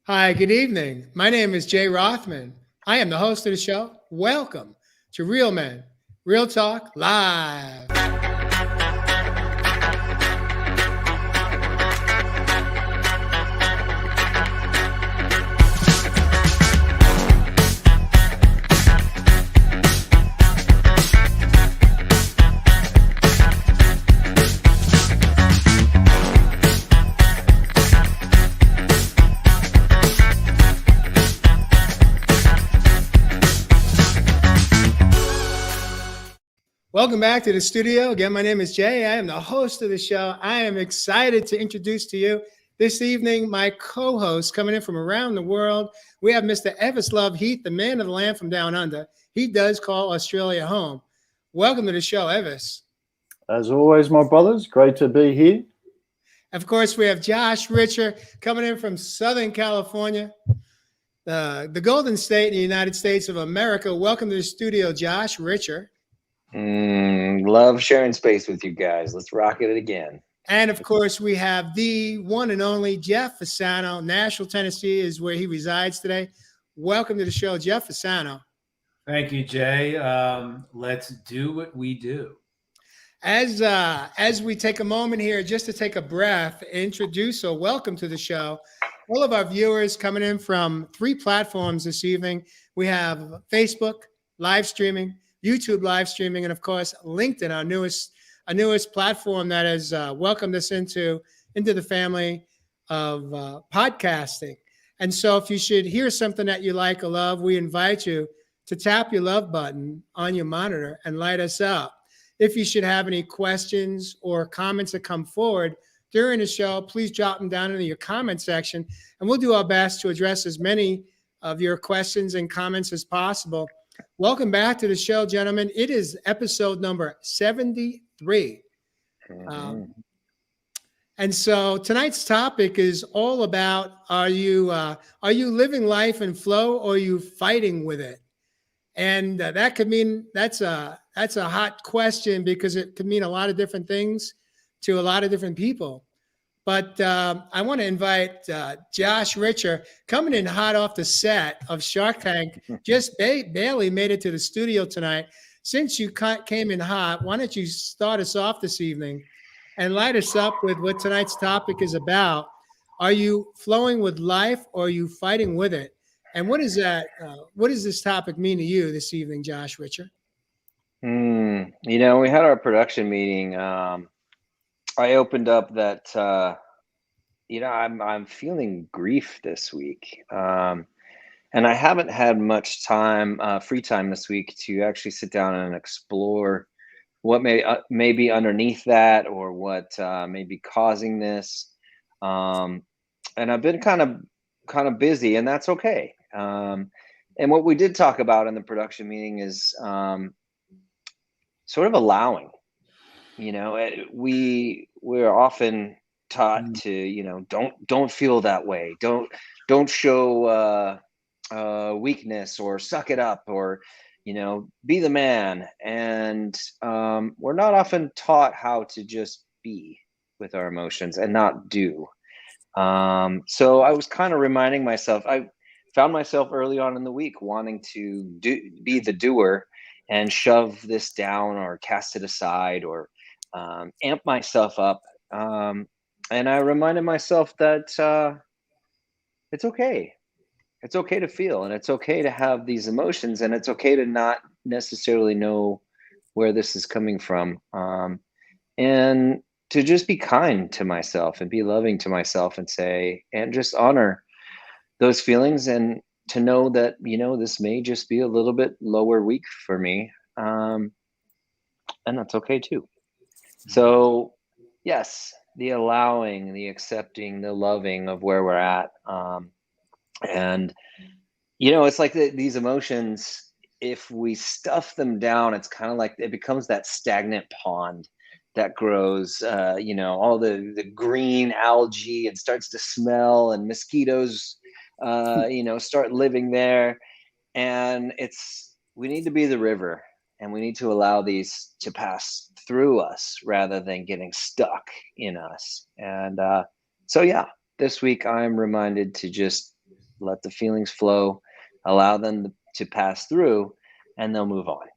Hi, good evening. My name is Jay Rothman. I am the host of the show. Welcome to Real Men, Real Talk Live. Welcome back to the studio. Again, my name is Jay. I am the host of the show. I am excited to introduce to you this evening my co-host coming in from around the world. We have Mr. 𝐿𝐿𝐼𝐻, the man of the land from down under. He does call Australia home. Welcome to the show, 𝐿𝐿𝐼𝐻. As always, my brothers, great to be here. Of course, we have 𝐥𝐢𝐟𝐞 coming in from Southern California, the Golden State in the United States of America. Welcome to the studio, 𝐥𝐢𝐿𝐼𝐻. Love sharing space with you guys. Let's rock it again. And of course, we have the one and only Jeff Fasano. Nashville, Tennessee is where he resides today. Welcome to the show, Jeff Fasano. Thank you, Jay. Let's do what we do. As we take a moment here just to take a breath, introduce or welcome to the show all of our viewers coming in from 3 platforms this evening. We have Facebook live streaming, YouTube live streaming, and of course, LinkedIn, our newest platform that has welcomed us into the family of podcasting. And so if you should hear something that you like or love, we invite you to tap your love button on your monitor and light us up. If you should have any questions or comments that come forward during the show, please drop them down into your comment section, and we'll do our best to address as many of your questions and comments as possible. Welcome back to the show, gentlemen. It is episode number 73. And so tonight's topic is all about, are you living life in flow, or are you fighting with it? And that could mean that's a hot question, because it could mean a lot of different things to a lot of different people. But I want to invite 𝐥𝐢𝐿𝐼𝐻, coming in hot off the set of Shark Tank, just barely made it to the studio tonight. Since you came in hot, why don't you start us off this evening and light us up with what tonight's topic is about? Are you flowing with life, or are you fighting with it? And what is that? What does this topic mean to you this evening, 𝐥𝐢𝐿𝐼𝐻? We had our production meeting. I opened up that, I'm feeling grief this week. And I haven't had much time, free time this week, to actually sit down and explore what may be underneath that, or what may be causing this. And I've been kind of busy, and that's okay. And what we did talk about in the production meeting is sort of allowing. We're often taught to, don't feel that way. Don't show weakness, or suck it up, or, be the man. And we're not often taught how to just be with our emotions and not do. So I was kind of reminding myself, I found myself early on in the week wanting to be the doer and shove this down, or cast it aside, or amp myself up. And I reminded myself that it's okay. It's okay to feel, and it's okay to have these emotions, and it's okay to not necessarily know where this is coming from. And to just be kind to myself, and be loving to myself, and just honor those feelings, and to know that, this may just be a little bit lower week for me. And that's okay too. So yes, the allowing, the accepting, the loving of where we're at. And, it's like these emotions, if we stuff them down, it's kind of like it becomes that stagnant pond that grows, all the green algae, and starts to smell, and mosquitoes, start living there. And we need to be the river, and we need to allow these to pass through us rather than getting stuck in us. And so, yeah, this week I'm reminded to just let the feelings flow, allow them to pass through, and they'll move on.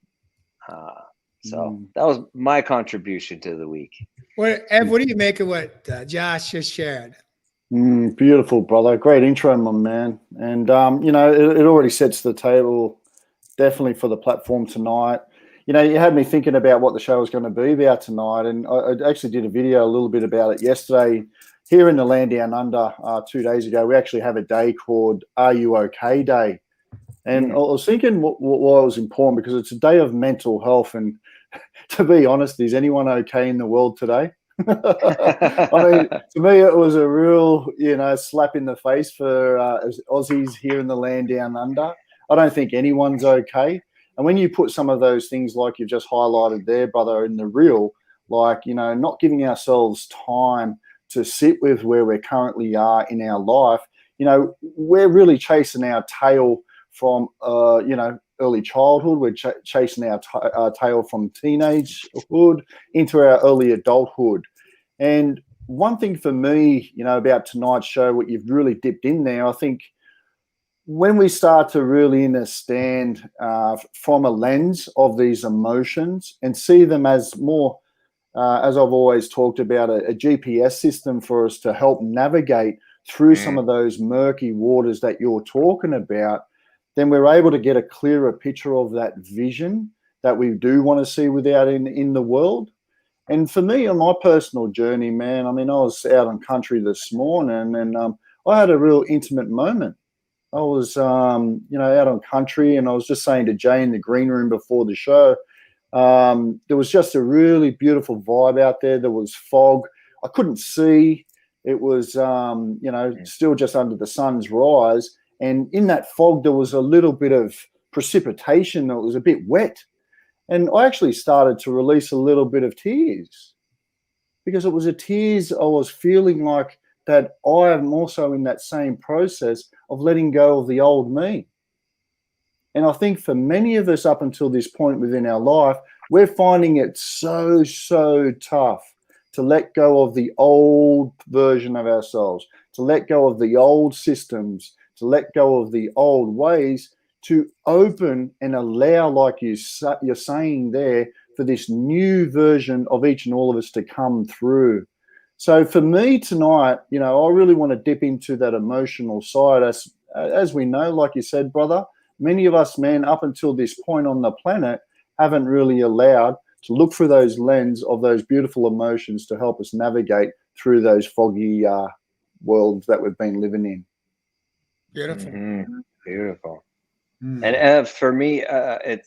So that was my contribution to the week. Ev, what do you make of what Josh just shared? Beautiful, brother. Great intro, my man. And, you know, it already sets the table definitely for the platform tonight. You know, you had me thinking about what the show was going to be about tonight. And I actually did a video a little bit about it yesterday. Here in the land down under 2 days ago, we actually have a day called Are You OK Day. And I was thinking why it was important, because it's a day of mental health. And to be honest, is anyone okay in the world today? I mean, to me, it was a real, you know, slap in the face for Aussies here in the land down under. I don't think anyone's okay. And when you put some of those things like you've just highlighted there, brother, in the real, like, you know, not giving ourselves time to sit with where we currently are in our life, you know, we're really chasing our tail from, you know, early childhood. We're chasing our tail from teenagehood into our early adulthood. And one thing for me, you know, about tonight's show, what you've really dipped in there, I think when we start to really understand from a lens of these emotions and see them as more, as I've always talked about, a GPS system for us to help navigate through some of those murky waters that you're talking about, then we're able to get a clearer picture of that vision that we do want to see without in the world. And for me, on my personal journey, man, I mean, I was out on country this morning, and I had a real intimate moment. I was, you know, out on country, and I was just saying to Jay in the green room before the show, there was just a really beautiful vibe out there. There was fog. I couldn't see. It was, you know, still just under the sun's rise. And in that fog, there was a little bit of precipitation that was a bit wet. And I actually started to release a little bit of tears, because it was a tears I was feeling like that I am also in that same process of letting go of the old me. And I think for many of us up until this point within our life, we're finding it so tough to let go of the old version of ourselves, to let go of the old systems, to let go of the old ways, to open and allow, like you're saying there, for this new version of each and all of us to come through. So for me tonight, you know, I really want to dip into that emotional side. As we know, like you said, brother, many of us, man, up until this point on the planet, haven't really allowed to look through those lens of those beautiful emotions to help us navigate through those foggy worlds that we've been living in. Beautiful. Beautiful. And for me, a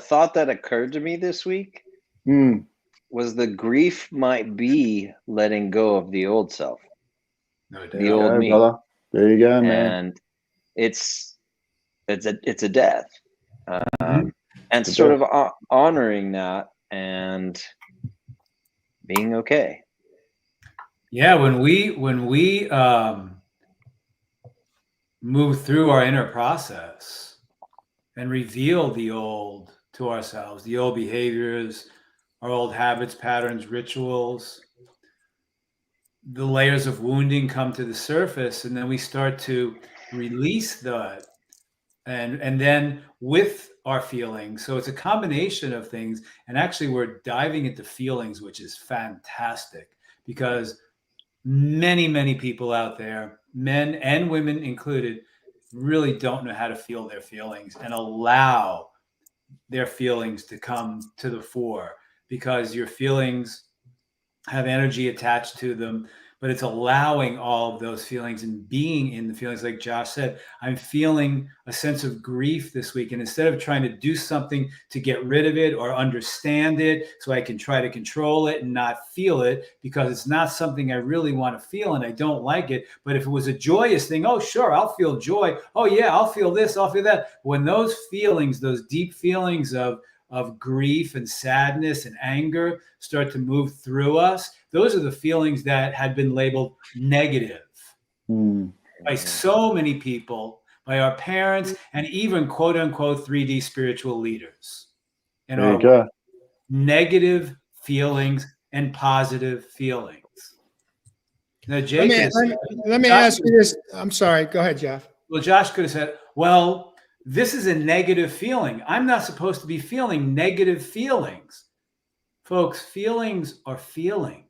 thought that occurred to me this week was the grief might be letting go of the old self, the old me. Brother. There you go, man. And it's a death, and sort of honoring that and being okay. Yeah, when we move through our inner process and reveal the old to ourselves, the old behaviors, our old habits, patterns, rituals, the layers of wounding come to the surface, and then we start to release that. And then with our feelings, so it's a combination of things. And actually, we're diving into feelings, which is fantastic, because many people out there, men and women included, really don't know how to feel their feelings and allow their feelings to come to the fore, because your feelings have energy attached to them. But it's allowing all of those feelings and being in the feelings. Like Josh said, I'm feeling a sense of grief this week. And instead of trying to do something to get rid of it or understand it so I can try to control it and not feel it, because it's not something I really want to feel and I don't like it. But if it was a joyous thing, oh, sure, I'll feel joy. Oh, yeah, I'll feel this, I'll feel that. When those feelings, those deep feelings of grief and sadness and anger start to move through us, those are the feelings that had been labeled negative by so many people, by our parents, and even quote unquote 3D spiritual leaders. And there you go. Negative feelings and positive feelings. Now, Let me ask you this. I'm sorry. Go ahead, Jeff. Well, Josh could have said, well, this is a negative feeling. I'm not supposed to be feeling negative feelings. Folks, feelings are feelings.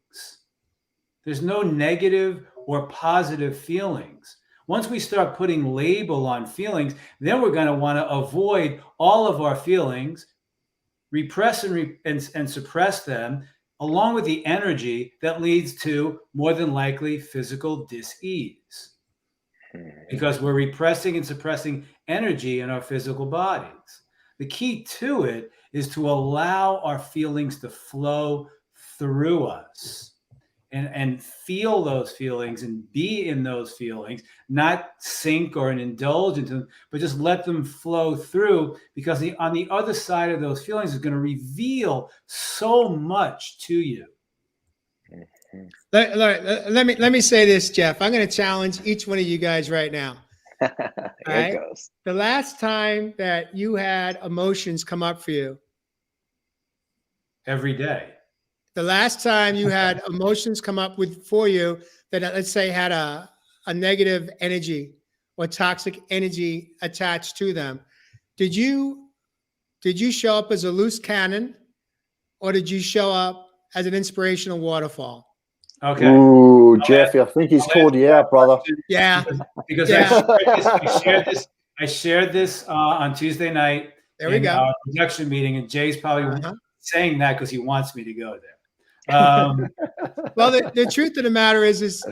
There's no negative or positive feelings. Once we start putting label on feelings, then we're going to want to avoid all of our feelings, repress and suppress them, along with the energy that leads to more than likely physical dis-ease. Because we're repressing and suppressing energy in our physical bodies. The key to it is to allow our feelings to flow through us and feel those feelings and be in those feelings, not sink or indulge into them, but just let them flow through, because on the other side of those feelings is going to reveal so much to you. Let me say this, Jeff. I'm going to challenge each one of you guys right now. Here right? it goes. The last time that you had emotions come up for you, Every day. the last time you had emotions come up for you that, let's say, had a negative energy or toxic energy attached to them, did you show up as a loose cannon, or did you show up as an inspirational waterfall? Okay. Ooh, Jeffy, I think he's called you out, brother. Yeah. Because Yeah. I shared this on Tuesday night. There we in go. our production meeting, and Jay's probably saying that because he wants me to go there. Well, the truth of the matter is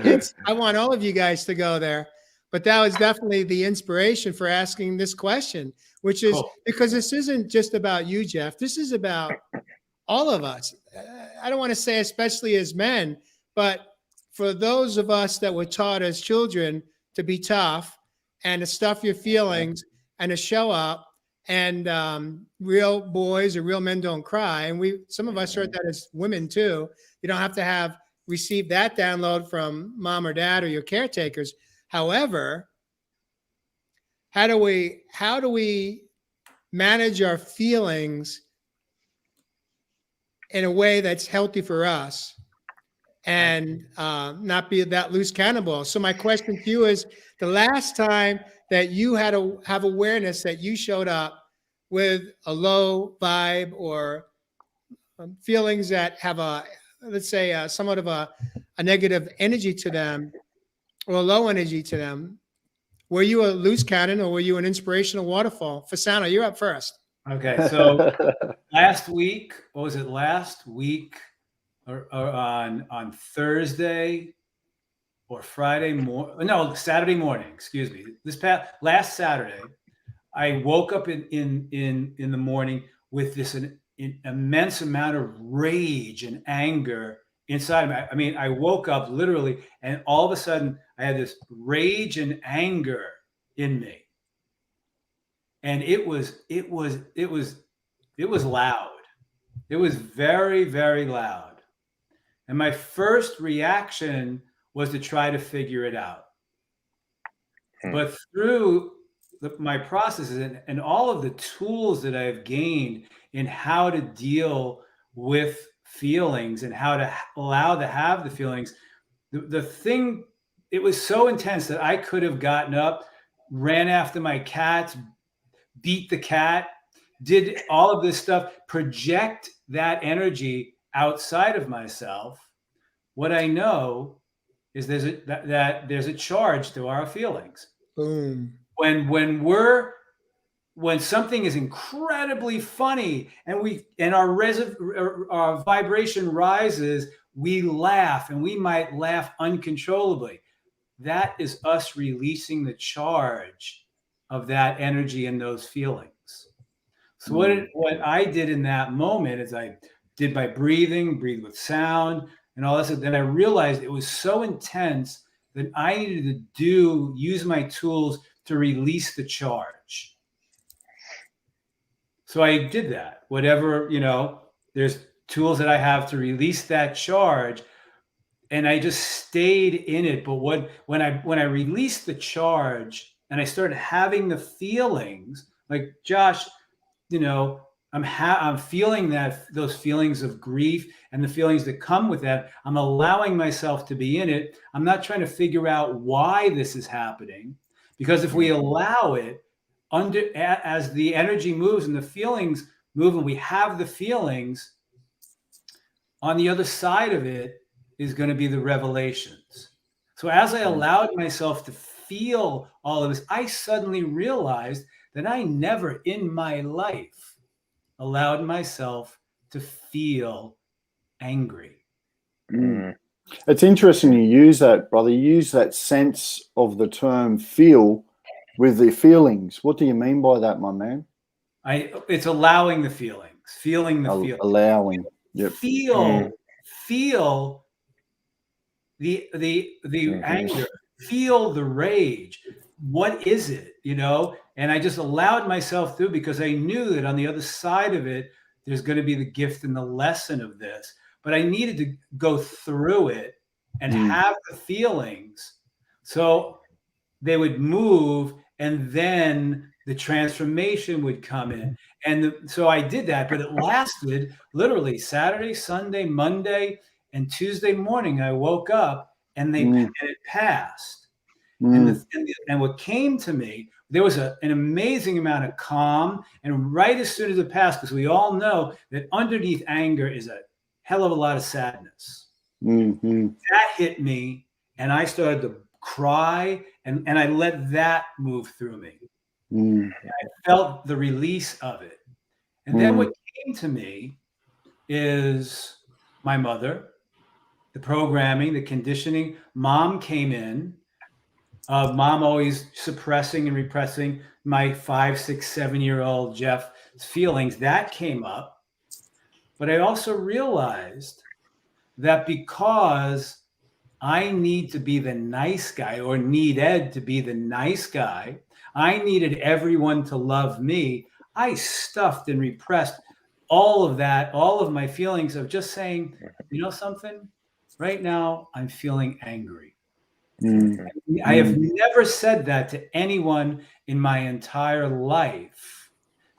I want all of you guys to go there, but that was definitely the inspiration for asking this question, which is Cool. because this isn't just about you, Jeff. This is about all of us. I don't want to say especially as men, but for those of us that were taught as children to be tough and to stuff your feelings and to show up, and real boys or real men don't cry. And some of us heard that as women too. You don't have to have received that download from mom or dad or your caretakers. However, how do we manage our feelings in a way that's healthy for us and not be that loose cannonball? So my question to you is, the last time that you had to have awareness that you showed up with a low vibe or feelings that have let's say somewhat of a negative energy to them or a low energy to them, were you a loose cannon or were you an inspirational waterfall? Fasano, you're up first. Okay, so last week, what was it? Last week, or on Thursday or Friday morning? No, Saturday morning. Excuse me. Last Saturday, I woke up in the morning with this immense amount of rage and anger inside of me. I mean, I woke up literally, and all of a sudden, I had this rage and anger in me. And it was loud. It was very, very loud. And my first reaction was to try to figure it out. But through my processes and all of the tools that I've gained in how to deal with feelings and how to allow to have the feelings, the thing, it was so intense that I could have gotten up, ran after my cats, beat the cat, did all of this stuff, project that energy outside of myself. What I know is that there's a charge to our feelings. Boom. When something is incredibly funny and our vibration rises, we laugh, and we might laugh uncontrollably. That is us releasing the charge of that energy and those feelings. So what I did in that moment is I did my breathe with sound and all this. Then I realized it was so intense that I needed to use my tools to release the charge. So I did that. Whatever, there's tools that I have to release that charge. And I just stayed in it. But when I released the charge and I started having the feelings, like Josh, I'm feeling those feelings of grief and the feelings that come with that. I'm allowing myself to be in it. I'm not trying to figure out why this is happening, Because if we allow it as the energy moves and the feelings move and we have the feelings, on the other side of it is going to be the revelations. So as I allowed myself to feel all of this, I suddenly realized that I never in my life allowed myself to feel angry. It's interesting you use that, brother. You use that sense of the term feel with the feelings. What do you mean by that, my man? It's allowing the feelings, feeling the feelings. Allowing. Yep. Feel the anger, feel the rage. What is it, And I just allowed myself through because I knew that on the other side of it, there's going to be the gift and the lesson of this. But I needed to go through it and have the feelings so they would move, and then the transformation would come in. And so I did that, but it lasted literally Saturday, Sunday, Monday, and Tuesday morning. I woke up and it passed. And what came to me, there was an amazing amount of calm. And right as soon as it passed, because we all know that underneath anger is a hell of a lot of sadness. That hit me, and I started to cry, and I let that move through me. I felt the release of it. And then what came to me is my mother, the programming, the conditioning. Mom came in. Mom always suppressing and repressing my 5, 6, 7-year-old Jeff's feelings. That came up. But I also realized that because I need to be the nice guy, or needed to be the nice guy, I needed everyone to love me. I stuffed and repressed all of that, all of my feelings of just saying, you know something? Right now, I'm feeling angry. I have never said that to anyone in my entire life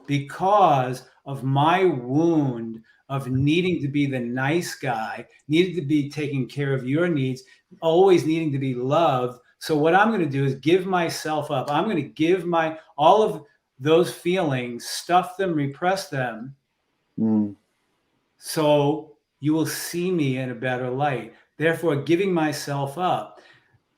because of my wound of needing to be the nice guy, needed to be taking care of your needs, always needing to be loved. So what I'm going to do is give myself up. I'm going to give all of those feelings, stuff them, repress them. So you will see me in a better light. Therefore, giving myself up.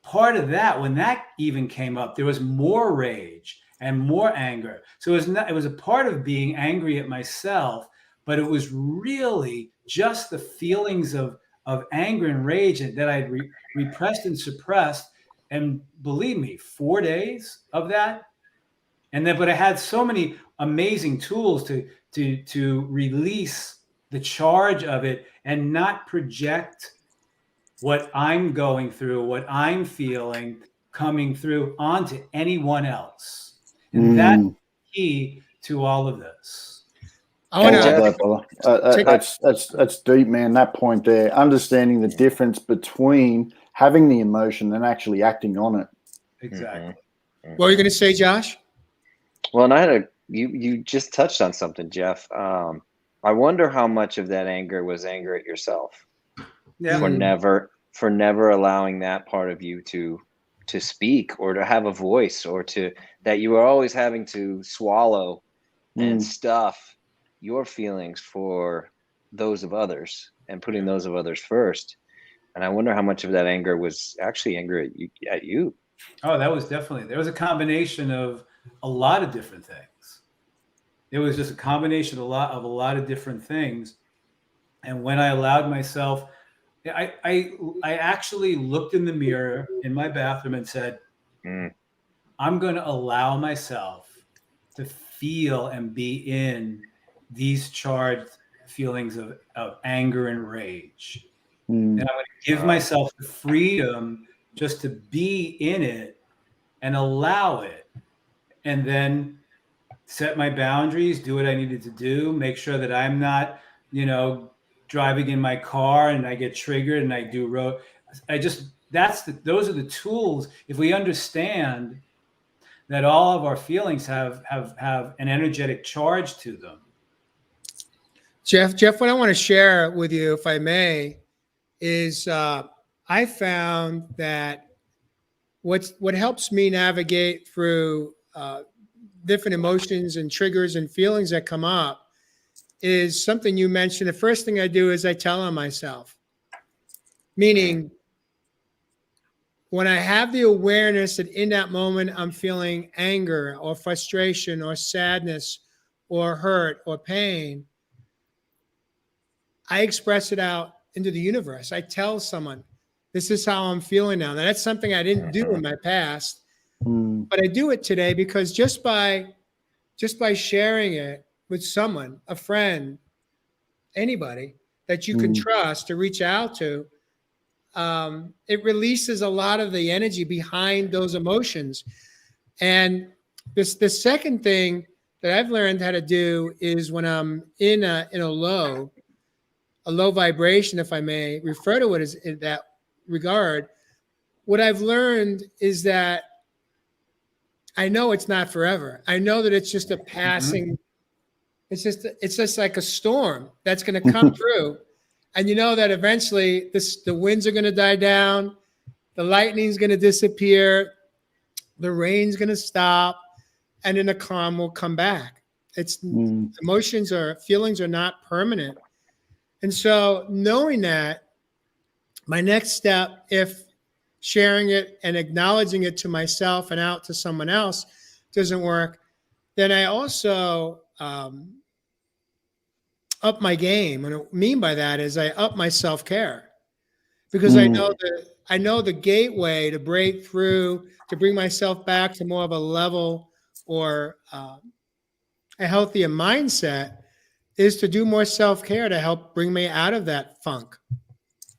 Part of that, when that even came up, there was more rage and more anger. So it was a part of being angry at myself, but it was really just the feelings of anger and rage that I'd repressed and suppressed. And believe me, 4 days of that. But I had so many amazing tools to release the charge of it and not project what I'm going through, what I'm feeling coming through onto anyone else. And that's key to all of this. I want to. That's deep, man. That point there, understanding the difference between having the emotion and actually acting on it. Exactly. What were you going to say, Josh? Well, and you just touched on something, Jeff. I wonder how much of that anger was anger at yourself. Yeah. For never allowing that part of you to speak or to have a voice, or that you were always having to swallow and stuff your feelings for those of others and putting those of others first. And I wonder how much of that anger was actually anger at you. Oh, there was a combination of a lot of different things. It was just a combination of a lot of different things. And when I allowed myself, I actually looked in the mirror in my bathroom and said, I'm going to allow myself to feel and be in these charged feelings of anger and rage. And I'm going to give myself the freedom just to be in it and allow it. And then set my boundaries, do what I needed to do, make sure that I'm not, driving in my car and I get triggered and I do road. Those are the tools. If we understand that all of our feelings have an energetic charge to them. Jeff, what I want to share with you, if I may, is I found that what helps me navigate through different emotions and triggers and feelings that come up is something you mentioned. The first thing I do is I tell on myself, meaning when I have the awareness that in that moment I'm feeling anger or frustration or sadness or hurt or pain, I express it out into the universe. I tell someone, this is how I'm feeling now. Now, that's something I didn't do in my past, but I do it today because just by sharing it with someone, a friend, anybody that you can trust to reach out to, it releases a lot of the energy behind those emotions. And the second thing that I've learned how to do is when I'm in a low vibration, if I may refer to it as in that regard, what I've learned is that I know it's not forever. I know that it's just a passing, it's just like a storm that's going to come through. And you know that eventually the winds are going to die down, the lightning's going to disappear, the rain's going to stop, and then the calm will come back. It's emotions or feelings are not permanent. And so knowing that, my next step, if sharing it and acknowledging it to myself and out to someone else doesn't work, then I also up my game. And what I mean by that is I up my self-care, because I know the gateway to break through, to bring myself back to more of a level or a healthier mindset is to do more self-care to help bring me out of that funk.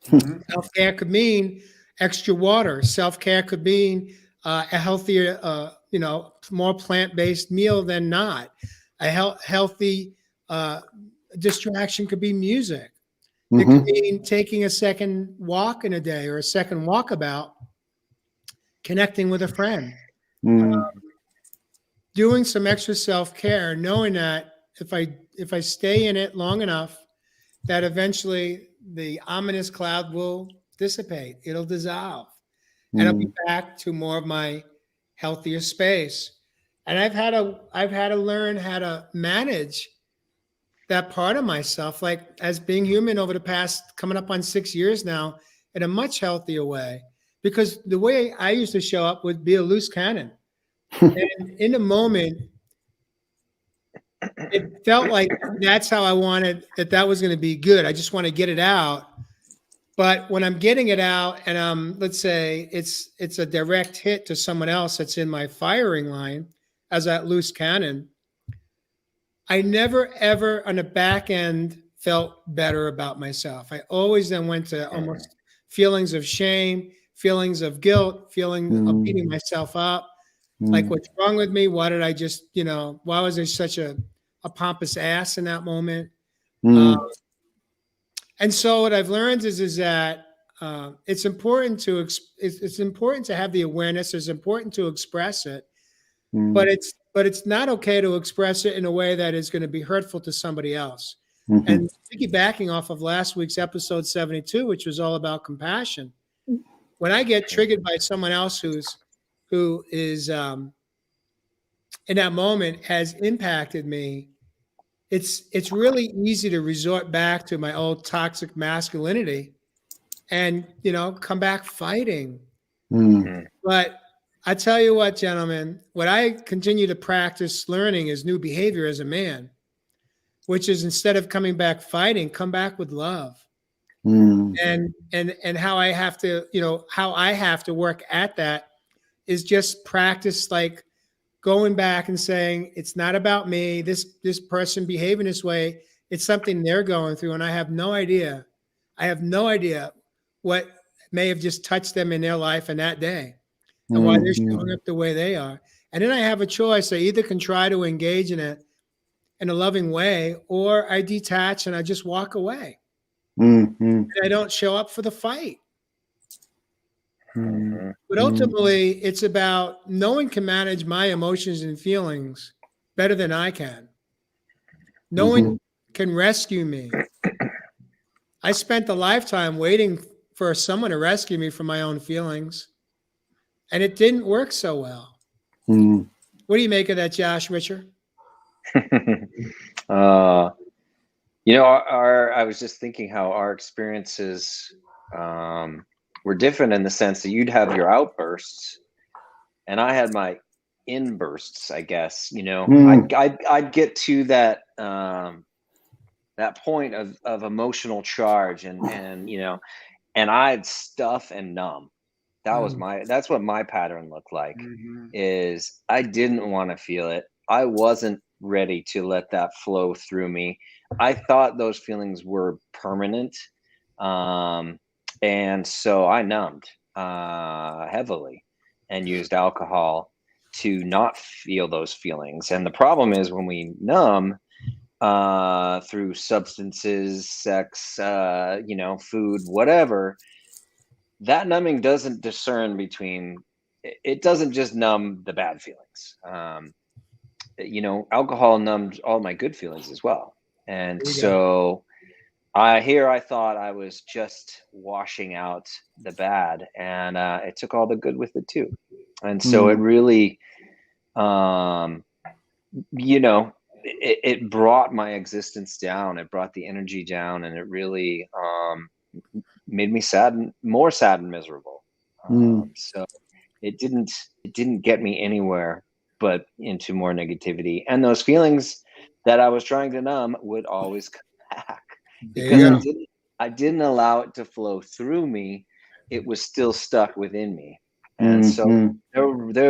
Self-care could mean extra water. Self-care could mean a healthier, more plant-based meal than not. A healthy distraction could be music. It could mean taking a second walk in a day or a second walkabout, connecting with a friend, doing some extra self-care, knowing that if I stay in it long enough, that eventually the ominous cloud will dissipate. It'll dissolve, and I'll be back to more of my healthier space. And I've had to learn how to manage that part of myself, like as being human over the past coming up on 6 years now, in a much healthier way. Because the way I used to show up would be a loose cannon. And in the moment, it felt like that's how I wanted that was going to be good. I just want to get it out. But when I'm getting it out and let's say it's a direct hit to someone else that's in my firing line as that loose cannon, I never, ever on the back end felt better about myself. I always then went to almost feelings of shame, feelings of guilt, feeling of beating myself up. Like, what's wrong with me? Why did I just, why was I such a pompous ass in that moment? And so what I've learned is that it's important to have the awareness. It's important to express it, but it's not okay to express it in a way that is going to be hurtful to somebody else. And piggybacking off of last week's episode 72, which was all about compassion, when I get triggered by someone else who is in that moment has impacted me, it's really easy to resort back to my old toxic masculinity and come back fighting. But I tell you what, gentlemen, what I continue to practice learning is new behavior as a man, which is instead of coming back fighting, come back with love. And how I have to work at that is just practice, like going back and saying, it's not about me, this person behaving this way, it's something they're going through, and I have no idea what may have just touched them in their life in that day and why they're showing up the way they are. And then I have a choice. I either can try to engage in a loving way, or I detach and I just walk away. And I don't show up for the fight. But ultimately, it's about no one can manage my emotions and feelings better than I can. No one can rescue me. I spent a lifetime waiting for someone to rescue me from my own feelings. and it didn't work so well. Mm. What do you make of that, Josh, Richard? You know, I was just thinking how our experiences were different in the sense that you'd have your outbursts, and I had my inbursts. I guess, you know, I'd get to that that point of emotional charge, and you know, and I'd stuff and numb. That's what my pattern looked like. Is I didn't want to feel it. I wasn't ready to let that flow through me. I thought those feelings were permanent. And so I numbed heavily and used alcohol to not feel those feelings. And the problem is when we numb through substances, sex, you know, food, whatever, that numbing doesn't discern between, it doesn't just numb the bad feelings. You know, alcohol numbed all my good feelings as well. And so I thought I was just washing out the bad, and it took all the good with it too. And so it really, you know, it brought my existence down. It brought the energy down, and it really made me more sad and miserable. So it didn't get me anywhere but into more negativity, and those feelings that I was trying to numb would always come back because I didn't allow it to flow through me. It was still stuck within me, and so they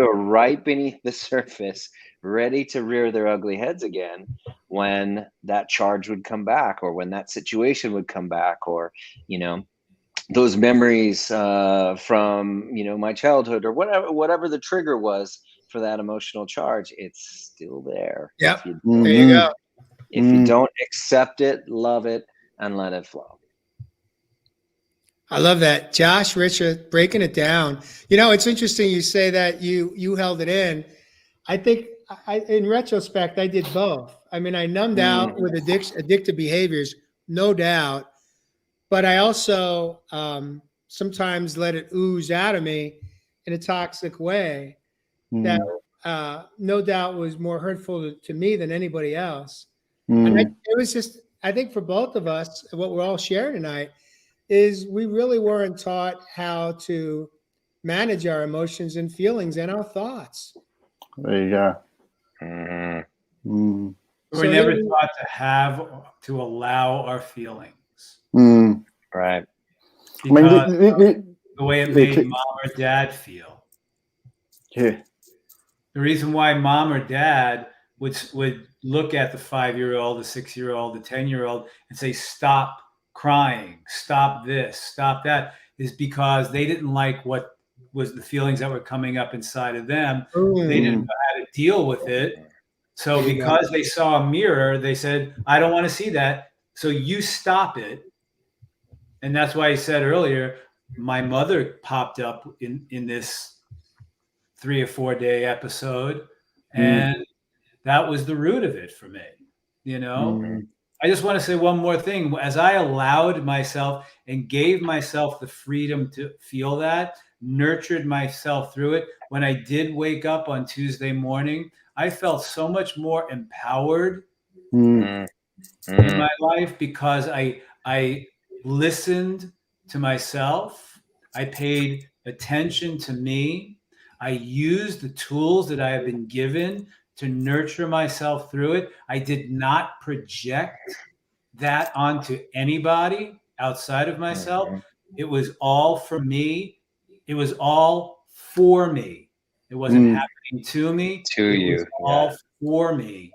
were right beneath the surface, ready to rear their ugly heads again when that charge would come back, or when that situation would come back, or, you know, those memories from, you know, my childhood, or whatever the trigger was for that emotional charge. It's still there. Yep. There you go. If you don't accept it, love it, and let it flow. I love that. Josh, Richard, breaking it down. You know, it's interesting you say that you held it in. I think in retrospect, I did both. I mean, I numbed out with addictive behaviors, no doubt. But I also sometimes let it ooze out of me in a toxic way that no doubt was more hurtful to me than anybody else. And it was just, I think for both of us, what we're all sharing tonight is we really weren't taught how to manage our emotions and feelings and our thoughts. There you go. We're never taught to allow our feelings. Right. Because the way it made mom or dad feel. Yeah. The reason why mom or dad would look at the 5-year-old, the 6-year-old, the 10-year-old and say, stop crying, stop this, stop that, is because they didn't like what was the feelings that were coming up inside of them. They didn't know how to deal with it. So because they saw a mirror, they said, I don't want to see that. So you stop it. And that's why I said earlier, my mother popped up in this 3 or 4 day episode. And that was the root of it for me. You know, I just want to say one more thing. As I allowed myself and gave myself the freedom to feel that, nurtured myself through it, when I did wake up on Tuesday morning, I felt so much more empowered in my life because I listened to myself. I paid attention to me. I used the tools that I have been given to nurture myself through it. I did not project that onto anybody outside of myself. It was all for me. It was all for me. It wasn't happening to me. It was all for me.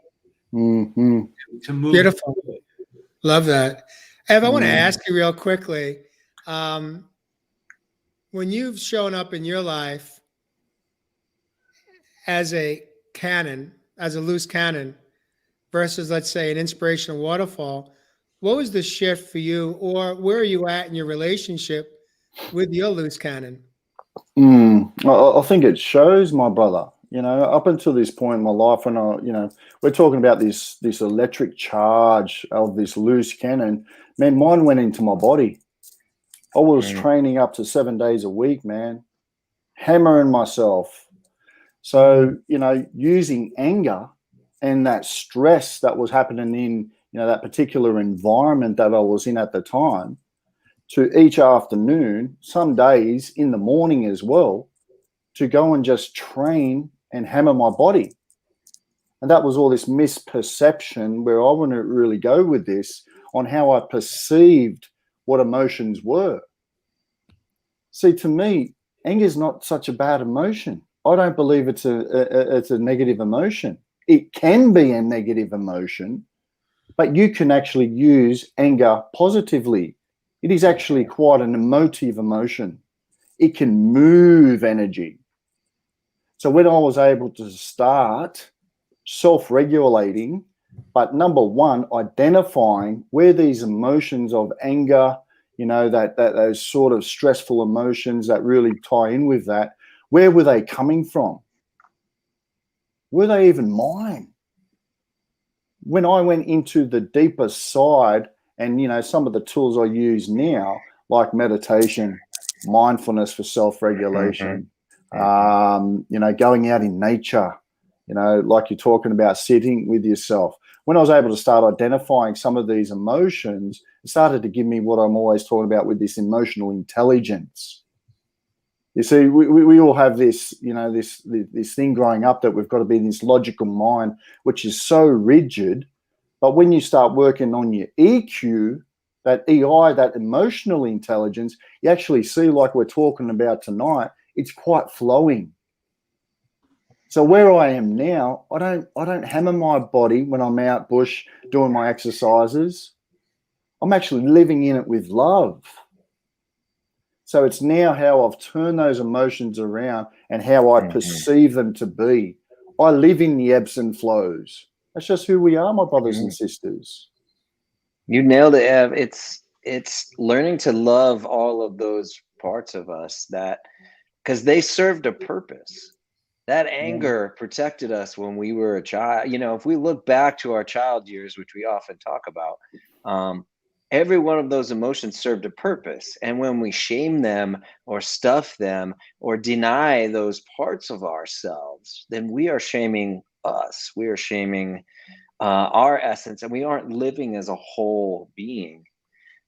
To move Beautiful. forward. Love that. Ev, I want to ask you real quickly, when you've shown up in your life as a cannon, as a loose cannon, versus, let's say, an inspirational waterfall, what was the shift for you, or where are you at in your relationship with your loose cannon? I think it shows, my brother. You know, up until this point in my life, when we're talking about this electric charge of this loose cannon, man, mine went into my body. I was training up to 7 days a week, man. hammering myself. So, you know, using anger and that stress that was happening in, you know, that particular environment that I was in at the time, to each afternoon, some days in the morning as well, to go and just train and hammer my body. And that was all this misperception where I want to really go with this on how I perceived what emotions were. See, to me, anger is not such a bad emotion. I don't believe it's a negative emotion. It can be a negative emotion, but you can actually use anger positively. It is actually quite an emotive emotion. It can move energy. So when I was able to start self-regulating, but number one, identifying where these emotions of anger, you know, that those sort of stressful emotions that really tie in with that, where were they coming from? Were they even mine? When I went into the deeper side, and, you know, some of the tools I use now, like meditation, mindfulness for self-regulation, you know, going out in nature, you know, like you're talking about, sitting with yourself. When I was able to start identifying some of these emotions, it started to give me what I'm always talking about with this emotional intelligence. You see, we all have this, you know, this thing growing up that we've got to be in this logical mind, which is so rigid. But when you start working on your EQ, that EI, that emotional intelligence, you actually see, like we're talking about tonight, it's quite flowing. So where I am now, I don't hammer my body when I'm out bush doing my exercises. I'm actually living in it with love. So it's now how I've turned those emotions around and how I perceive them to be. I live in the ebbs and flows. That's just who we are, my brothers and sisters. You nailed it, Ev. It's learning to love all of those parts of us, that because they served a purpose. That anger protected us when we were a child. You know, if we look back to our child years, which we often talk about, every one of those emotions served a purpose. And when we shame them or stuff them or deny those parts of ourselves, then we are shaming us. We are shaming our essence, and we aren't living as a whole being.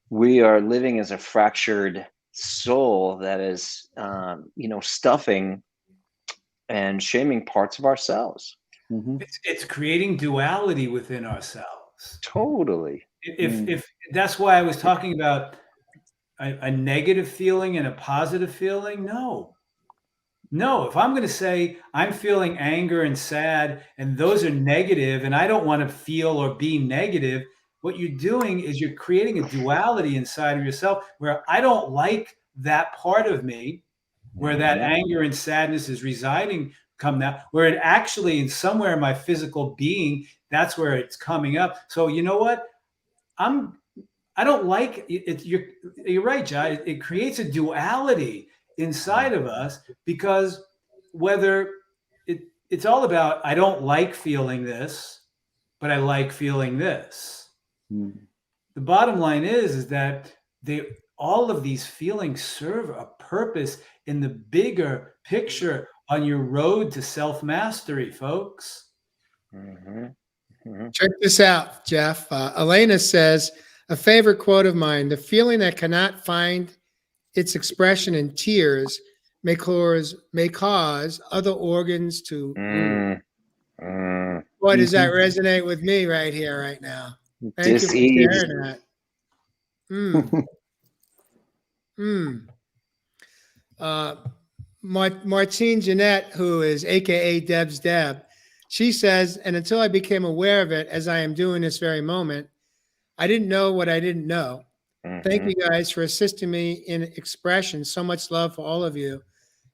We are living as a fractured soul that is, you know, stuffing and shaming parts of ourselves. It's creating duality within ourselves. Totally. If that's why I was talking about a negative feeling and a positive feeling, no. If I'm going to say I'm feeling anger and sad and those are negative and I don't want to feel or be negative, what you're doing is you're creating a duality inside of yourself where I don't like that part of me, where that anger and sadness is residing, come now, where it actually in somewhere in my physical being, that's where it's coming up. So you know what? I don't like it. You're right, Jai. It creates a duality inside of us because whether it's all about, I don't like feeling this, but I like feeling this. The bottom line is that all of these feelings serve a purpose in the bigger picture on your road to self-mastery, folks. Check this out, Jeff. Elena says, a favorite quote of mine: the feeling that cannot find its expression in tears may cause other organs to. Boy, does that resonate with me right here, right now. Thank you for sharing that. Martine Jeanette, who is AKA Deb's Deb, she says, and until I became aware of it, as I am doing this very moment, I didn't know what I didn't know. Thank you guys for assisting me in expression. So much love for all of you.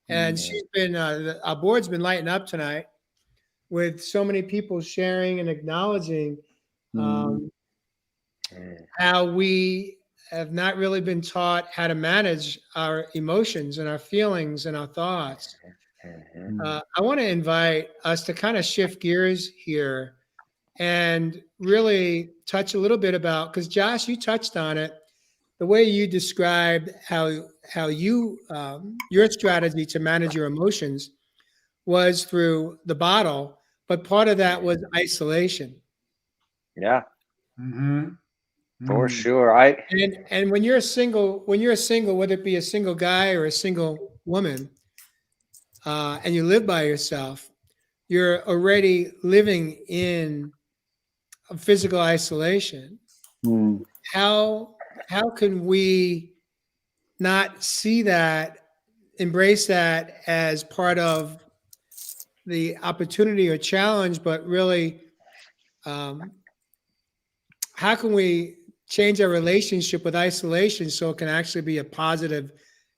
And she's been, our board's been lighting up tonight with so many people sharing and acknowledging how we have not really been taught how to manage our emotions and our feelings and our thoughts. I want to invite us to kind of shift gears here and really touch a little bit about, because Josh, you touched on it, the way you described how you your strategy to manage your emotions was through the bottle, but part of that was isolation. Yeah, Mm-hmm. for Mm. sure. And when you're single, whether it be a single guy or a single woman, and you live by yourself, you're already living in a physical isolation. Mm. How can we not see that, embrace that as part of the opportunity or challenge, but really, um, how can we change our relationship with isolation so it can actually be a positive,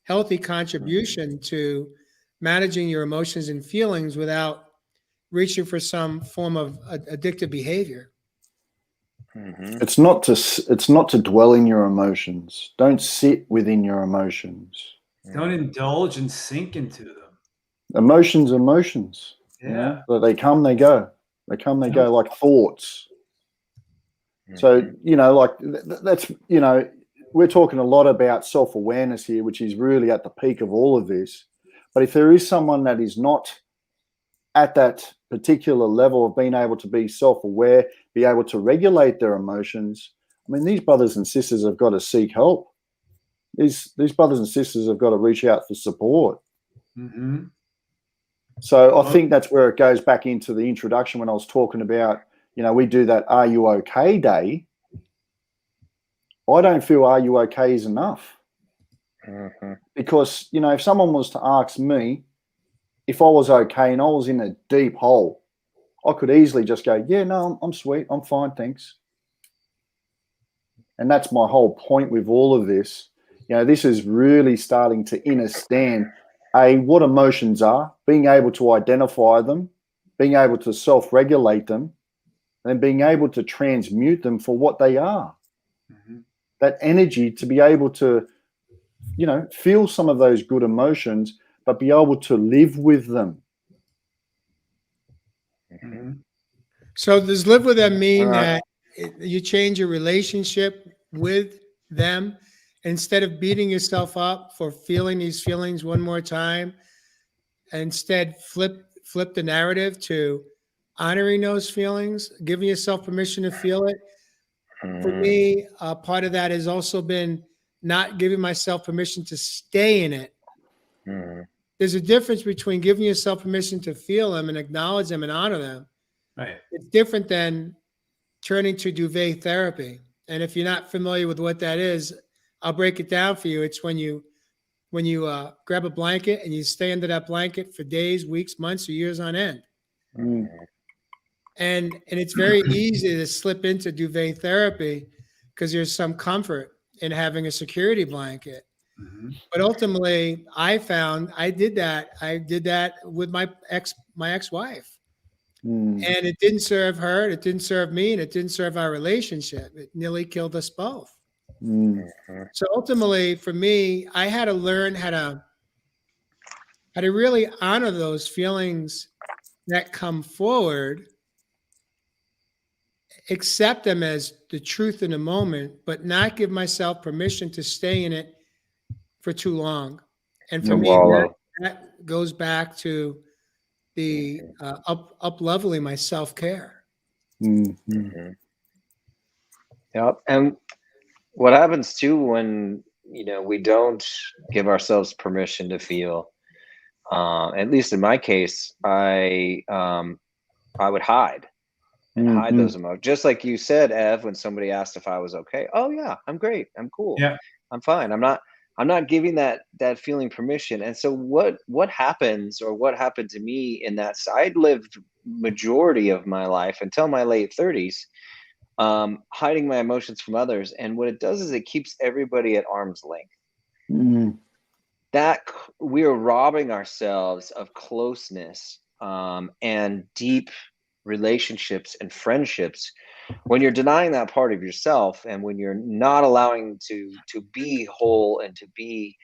healthy contribution to managing your emotions and feelings without reaching for some form of addictive behavior? Mhm. It's not to dwell in your emotions. Don't sit within your emotions. Don't indulge and sink into them. Emotions, you Yeah. know, but they come, they go. They come, they go, like thoughts. So, Mhm. you know, like that's, you know, we're talking a lot about self-awareness here, which is really at the peak of all of this. But if there is someone that is not at that particular level of being able to be self-aware, be able to regulate their emotions, I mean, these brothers and sisters have got to seek help. These brothers and sisters have got to reach out for support. Mm-hmm. So I think that's where it goes back into the introduction when I was talking about, you know, we do that "Are you okay?" day. I don't feel "Are you okay?" is enough, Mhm. because, you know, if someone was to ask me if I was okay and I was in a deep hole, I could easily just go, "Yeah, no, I'm sweet, I'm fine, thanks." And that's my whole point with all of this. You know, this is really starting to understand what emotions are, being able to identify them, being able to self-regulate them, and being able to transmute them for what they are. Mm-hmm. That energy to be able to, you know, feel some of those good emotions, but be able to live with them. Mm-hmm. So does live with them mean Uh, that you change your relationship with them instead of beating yourself up for feeling these feelings one more time? Instead, flip the narrative to honoring those feelings, giving yourself permission to feel it. For mhm. me, part of that has also been not giving myself permission to stay in it. Mhm. There's a difference between giving yourself permission to feel them and acknowledge them and honor them. Right. It's different than turning to duvet therapy. And if you're not familiar with what that is, I'll break it down for you. It's when you grab a blanket and you stay under that blanket for days, weeks, months, or years on end. Mm. And it's very easy to slip into duvet therapy because there's some comfort in having a security blanket. Mm-hmm. But ultimately, I found I did that. I did that with my ex-wife. Mm. And it didn't serve her, it didn't serve me, and it didn't serve our relationship. It nearly killed us both. Mm. Mhm. So ultimately, for me, I had to learn how to really honor those feelings that come forward, accept them as the truth in the moment, but not give myself permission to stay in it for too long. And for To Mm. me, wallow. that goes back to the up leveling my self care. Mm. Mm. Mhm. Yep. And what happens too when, we don't give ourselves permission to feel? At least in my case, I would hide and hide Mm. those emotions. Just like you said, Ev, when somebody asked if I was okay. Oh yeah, I'm great. I'm cool. Yeah. I'm fine. I'm not giving that feeling permission. And so what happens, or what happened to me in that I lived majority of my life until my late 30s, hiding my emotions from others. And what it does is it keeps everybody at arm's length. Mm. We are robbing ourselves of closeness, and deep relationships and friendships when you're denying that part of yourself, and when you're not allowing to be whole and to be,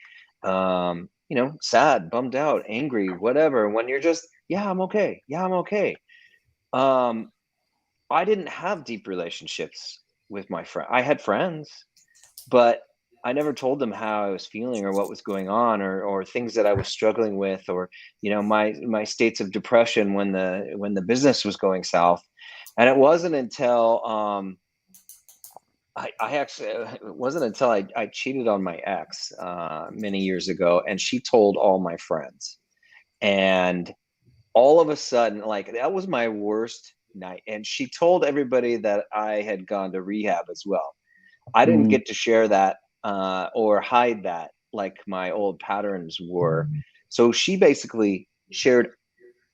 sad, bummed out, angry, whatever. When you're just, yeah, I'm okay, yeah, I'm okay. um I didn't have deep relationships with my friend. I had friends, but I never told them how I was feeling or what was going on, or things that I was struggling with, or my states of depression when the business was going south. And it wasn't until I actually it wasn't until I cheated on my ex many years ago, and she told all my friends, and all of a sudden, like, that was my worst night. And she told everybody that I had gone to rehab as well. I didn't Mm, get to share that or hide that like my old patterns were. So she basically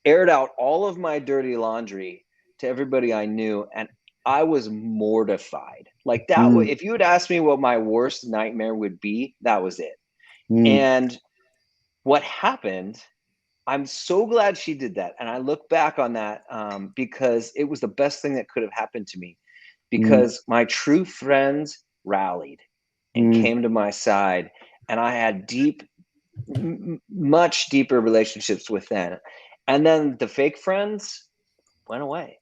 aired out all of my dirty laundry to everybody I knew, and I was mortified. Like, mm, if you had asked me what my worst nightmare would be, that was it. mm, And what happened, I'm so glad she did that. And I look back on that because it was the best thing that could have happened to me, mm, because my true friends rallied and mm. came to my side, and I had much deeper relationships with them. And then the fake friends went away.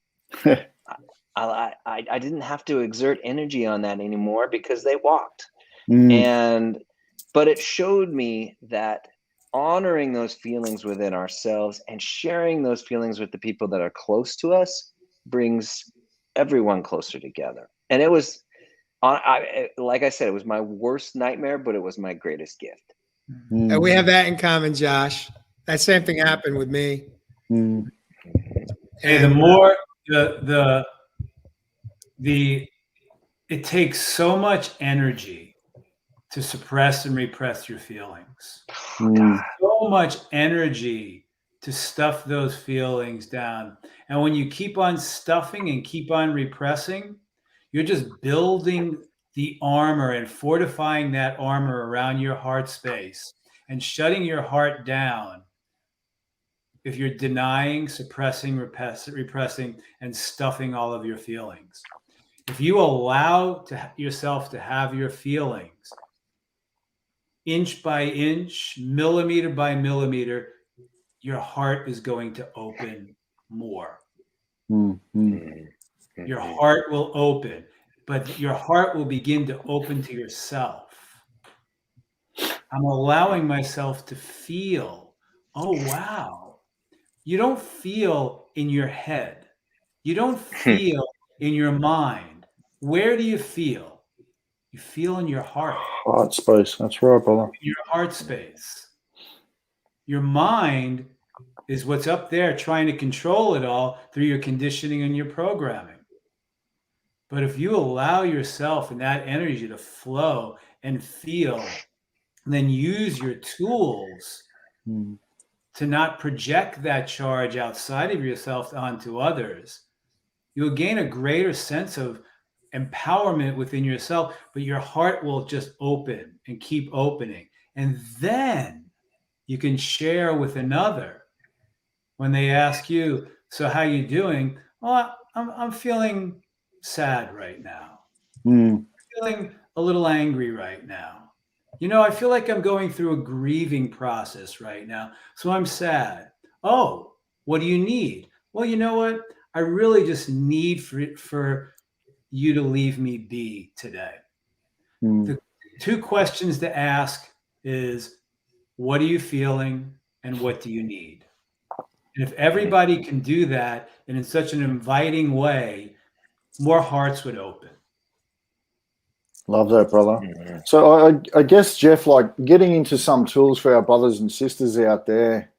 I didn't have to exert energy on that anymore because they walked. Mm, But it showed me that honoring those feelings within ourselves and sharing those feelings with the people that are close to us brings everyone closer together. And it was, like I said, it was my worst nightmare, but it was my greatest gift. And we mm, have that in common, Josh. That same thing happened with me. mm, Hey, the And more the it takes so much energy to suppress and repress your feelings. mm, So much energy to stuff those feelings down. And when you keep on stuffing and keep on repressing, you're just building the armor and fortifying that armor around your heart space and shutting your heart down if you're denying, suppressing, repressing, and stuffing all of your feelings. If you allow yourself to have your feelings, inch by inch, millimeter by millimeter, your heart is going to open more. mm, mm. Your heart will open, but your heart will begin to open to yourself. I'm allowing myself to feel. Oh, wow. You don't feel in your head. You don't feel in your mind. Where do you feel? You feel in your heart, Heart space. That's right, brother. in your heart space. Your mind is what's up there trying to control it all through your conditioning and your programming. But if you allow yourself and that energy to flow and feel, and then use your tools Mm, to not project that charge outside of yourself onto others, you'll gain a greater sense of empowerment within yourself, but your heart will just open and keep opening. And then you can share with another when they ask you, so how you doing? Oh, I'm feeling sad right now. mm, Feeling a little angry right now. I feel like I'm going through a grieving process right now. So I'm sad. Oh, what do you need? Well, you know what? I really just need for you to leave me be today. mm. The two questions to ask is, what are you feeling and what do you need? And if everybody can do that and in such an inviting way, more hearts would open. Love that, brother. So I guess, Jeff, like getting into some tools for our brothers and sisters out there,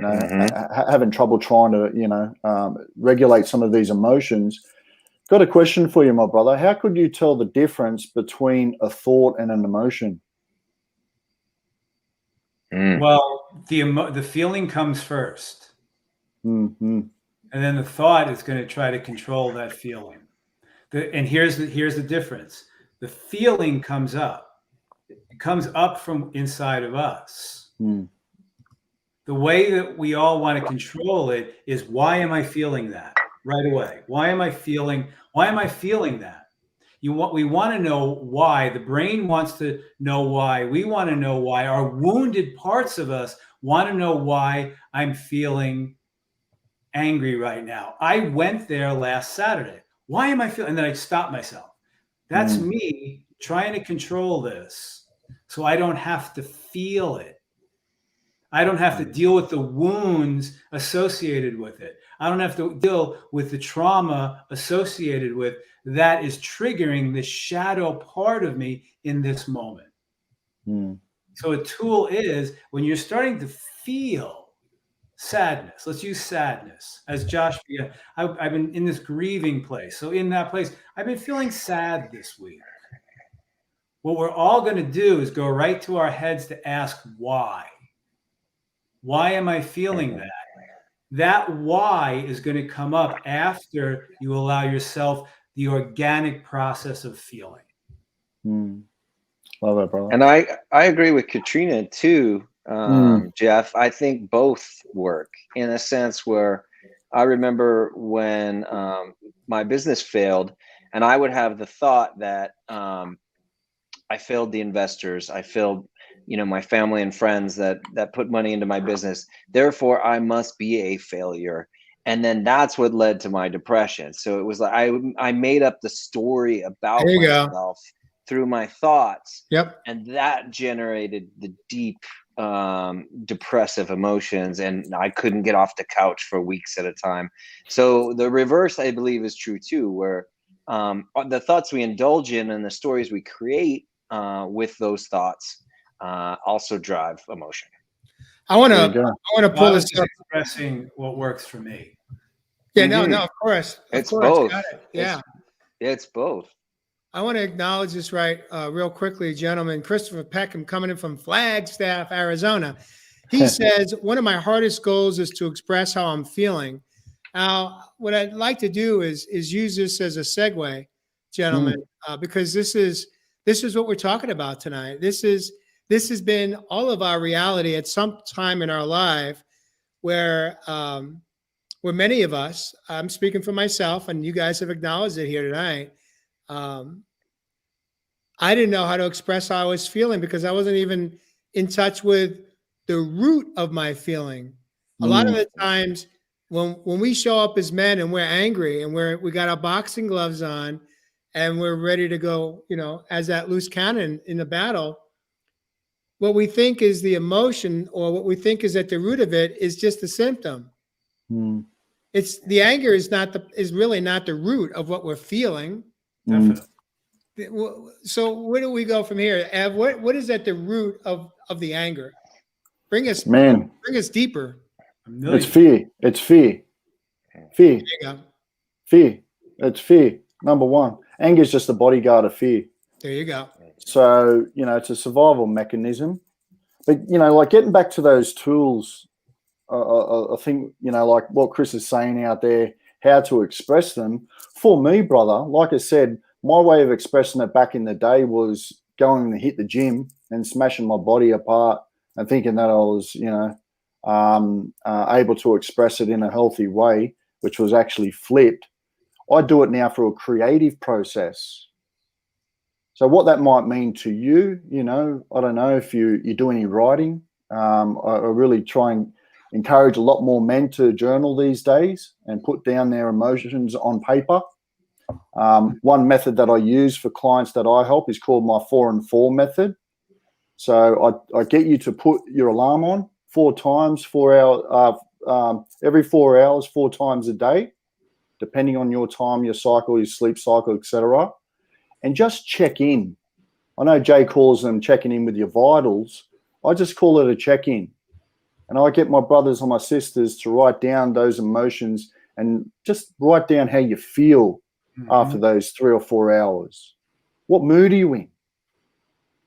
having trouble trying to, regulate some of these emotions. Got a question for you, my brother. How could you tell the difference between a thought and an emotion? Well, the feeling comes first, Mm-hmm. and then the thought is going to try to control that feeling. And here's the difference. The feeling comes up. It comes up from inside of us. Mm. The way that we all want to control it is, why am I feeling that right away? Why am I feeling that? We want to know why. The brain wants to know why. We want to know why. Our wounded parts of us want to know why I'm feeling angry right now. I went there last Saturday. Why am I feeling? And then I stopped myself. That's me trying to control this. so I don't have to feel it. I don't have to deal with the wounds associated with it. I don't have to deal with the trauma associated with that is triggering the shadow part of me in this moment. So a tool is when you're starting to feel sadness. Let's use sadness as Josh. I've been in this grieving place. So in that place, I've been feeling sad this week. What we're all going to do is go right to our heads to ask why. Why am I feeling that? That why is going to come up after you allow yourself the organic process of feeling. Love it, brother. And I agree with Katrina too, Jeff. I think both work in a sense where I remember when my business failed, and I would have the thought that I failed the investors. I failed, my family and friends that put money into my business. Therefore, I must be a failure. And then that's what led to my depression. So it was like I made up the story about myself through my thoughts. Yep. And that generated the deep depressive emotions, and I couldn't get off the couch for weeks at a time. So the reverse, I believe, is true too, where the thoughts we indulge in and the stories we create with those thoughts also drive emotion. I want to pull this up. Expressing what works for me. Yeah, no, of course. It's both. Got it. Yeah. It's both. I want to acknowledge this real quickly, gentlemen. Christopher Peckham coming in from Flagstaff, Arizona. He says, one of my hardest goals is to express how I'm feeling. Now, what I'd like to do is use this as a segue, gentlemen, because this is what we're talking about tonight. This has been all of our reality at some time in our life where many of us, I'm speaking for myself, and you guys have acknowledged it here tonight, I didn't know how to express how I was feeling because I wasn't even in touch with the root of my feeling. A lot of the times when we show up as men and we're angry and we got our boxing gloves on and we're ready to go, as that loose cannon in the battle, what we think is the emotion, or what we think is at the root of it, is just a symptom. It's the anger is really not the root of what we're feeling. Definitely. So where do we go from here? Ev, what is at the root of the anger? Bring us deeper. It's fear. It's fear. Fear. There you go. Fear. It's fear. Number one. Anger is just the bodyguard of fear. There you go. So, it's a survival mechanism. But, like getting back to those tools, I think, like what Chris is saying out there, how to express them. For me, brother, like I said, my way of expressing it back in the day was going to hit the gym and smashing my body apart and thinking that I was, able to express it in a healthy way, which was actually flipped. I do it now for a creative process. So what that might mean to you, I don't know if you do any writing. I really try and encourage a lot more men to journal these days and put down their emotions on paper. One method that I use for clients that I help is called my 4 and 4 method. So I get you to put your alarm on 4 times, 4 hours, every 4 hours, 4 times a day, depending on your time, your cycle, your sleep cycle, etc. And just check in. I know Jay calls them checking in with your vitals. I just call it a check-in. And I get my brothers or my sisters to write down those emotions and just write down how you feel after those 3 or 4 hours. What mood are you in?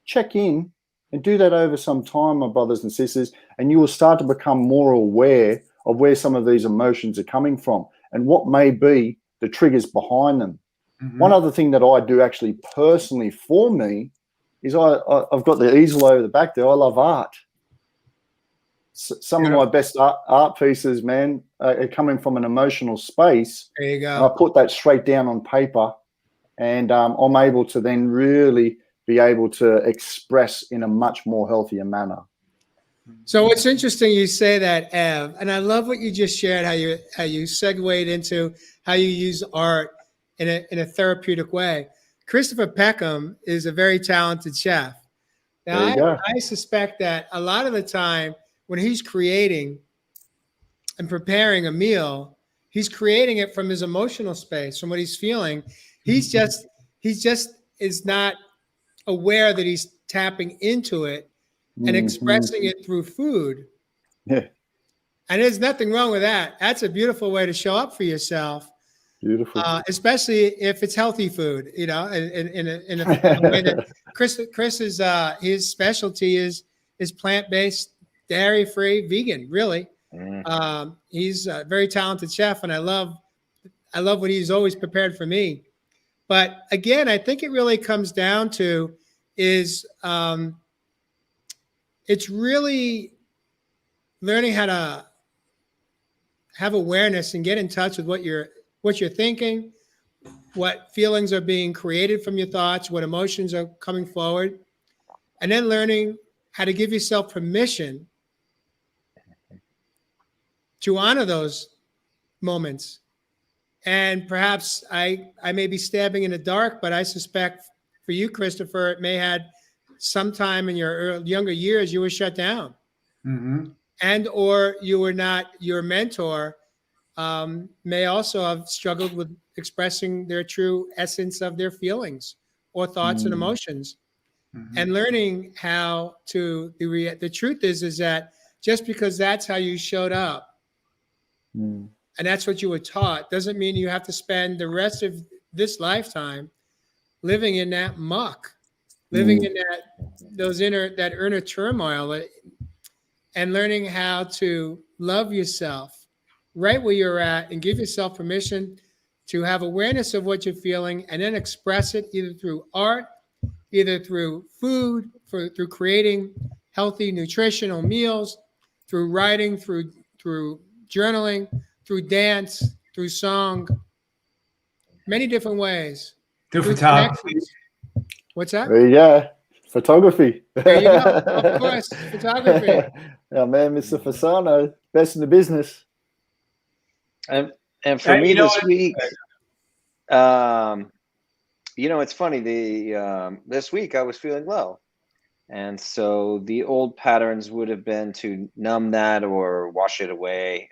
Check in and do that over some time, my brothers and sisters, and you will start to become more aware of where some of these emotions are coming from and what may be the triggers behind them. One other thing that I do actually personally for me is I've got the easel over the back there. I love art. Some of my best art pieces, man, are coming from an emotional space. There you go. And I put that straight down on paper, and I'm able to then really be able to express in a much more healthier manner. So it's interesting you say that, Ev, and I love what you just shared, how you segued into how you use art in a therapeutic way. Christopher Peckham is a very talented chef, Now, There you go. I suspect that a lot of the time when he's creating and preparing a meal, he's creating it from his emotional space, from what he's feeling. He's just is not aware that he's tapping into it and expressing it through food. Yeah, And there's nothing wrong with that. That's a beautiful way to show up for yourself. beautiful. Especially if it's healthy food, in a way that Chris is his specialty is plant-based, dairy-free, vegan. Really, he's a very talented chef, and I love what he's always prepared for me. But again, I think it really comes down to is it's really learning how to have awareness and get in touch with what you're thinking, what feelings are being created from your thoughts, what emotions are coming forward, and then learning how to give yourself permission to honor those moments. And perhaps I may be stabbing in the dark, but I suspect for you, Christopher, it may had sometime in your younger years you were shut down, and or you were not, your mentor may also have struggled with expressing their true essence of their feelings or thoughts and emotions. And learning how to, the truth is that just because that's how you showed up and that's what you were taught doesn't mean you have to spend the rest of this lifetime living in that muck, living in that inner turmoil, and learning how to love yourself right where you're at and give yourself permission to have awareness of what you're feeling and then express it either through art, either through food, through creating healthy, nutritional meals, through writing, through journaling, through dance, through song, many different ways. Through photography. Connections. What's that? There you go. Photography. There you go. Of course, photography. Our man, Mr. Fasano, best in the business. And for me this week, it's funny. This week I was feeling low, and so the old patterns would have been to numb that or wash it away,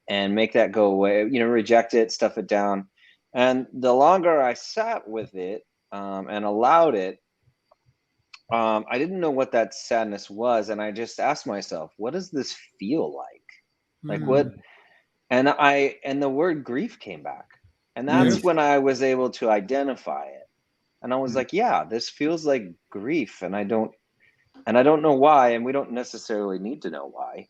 and make that go away. Reject it, stuff it down. And the longer I sat with it and allowed it, I didn't know what that sadness was, and I just asked myself, "What does this feel like? Like what?" And the word grief came back, and that's when I was able to identify it. And I was like, "Yeah, this feels like grief," and I don't know why, and we don't necessarily need to know why.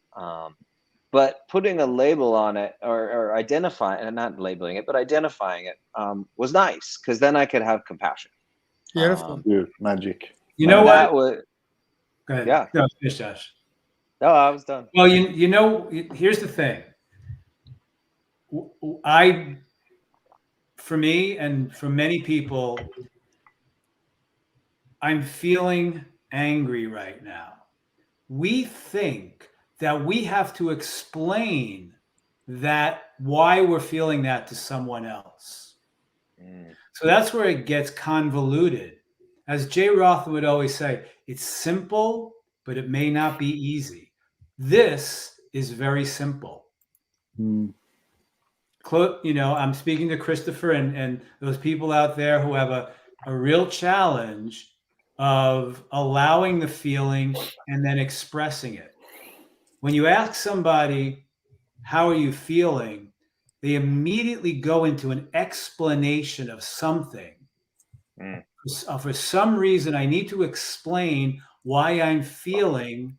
But putting a label on it or identifying, and not labeling it, but identifying it was nice, because then I could have compassion. Beautiful. Magic. You know what? Go ahead. Yeah. No, finish, Josh. No, I was done. Well, here's the thing. For me and for many people, I'm feeling angry right now. We think that we have to explain that why we're feeling that to someone else. So that's where it gets convoluted. As 𝐥𝐢𝐟𝐞 would always say, it's simple, but it may not be easy. This is very simple. I'm speaking to Christopher and those people out there who have a real challenge of allowing the feeling and then expressing it. When you ask somebody, how are you feeling? They immediately go into an explanation of something. For some reason, I need to explain why I'm feeling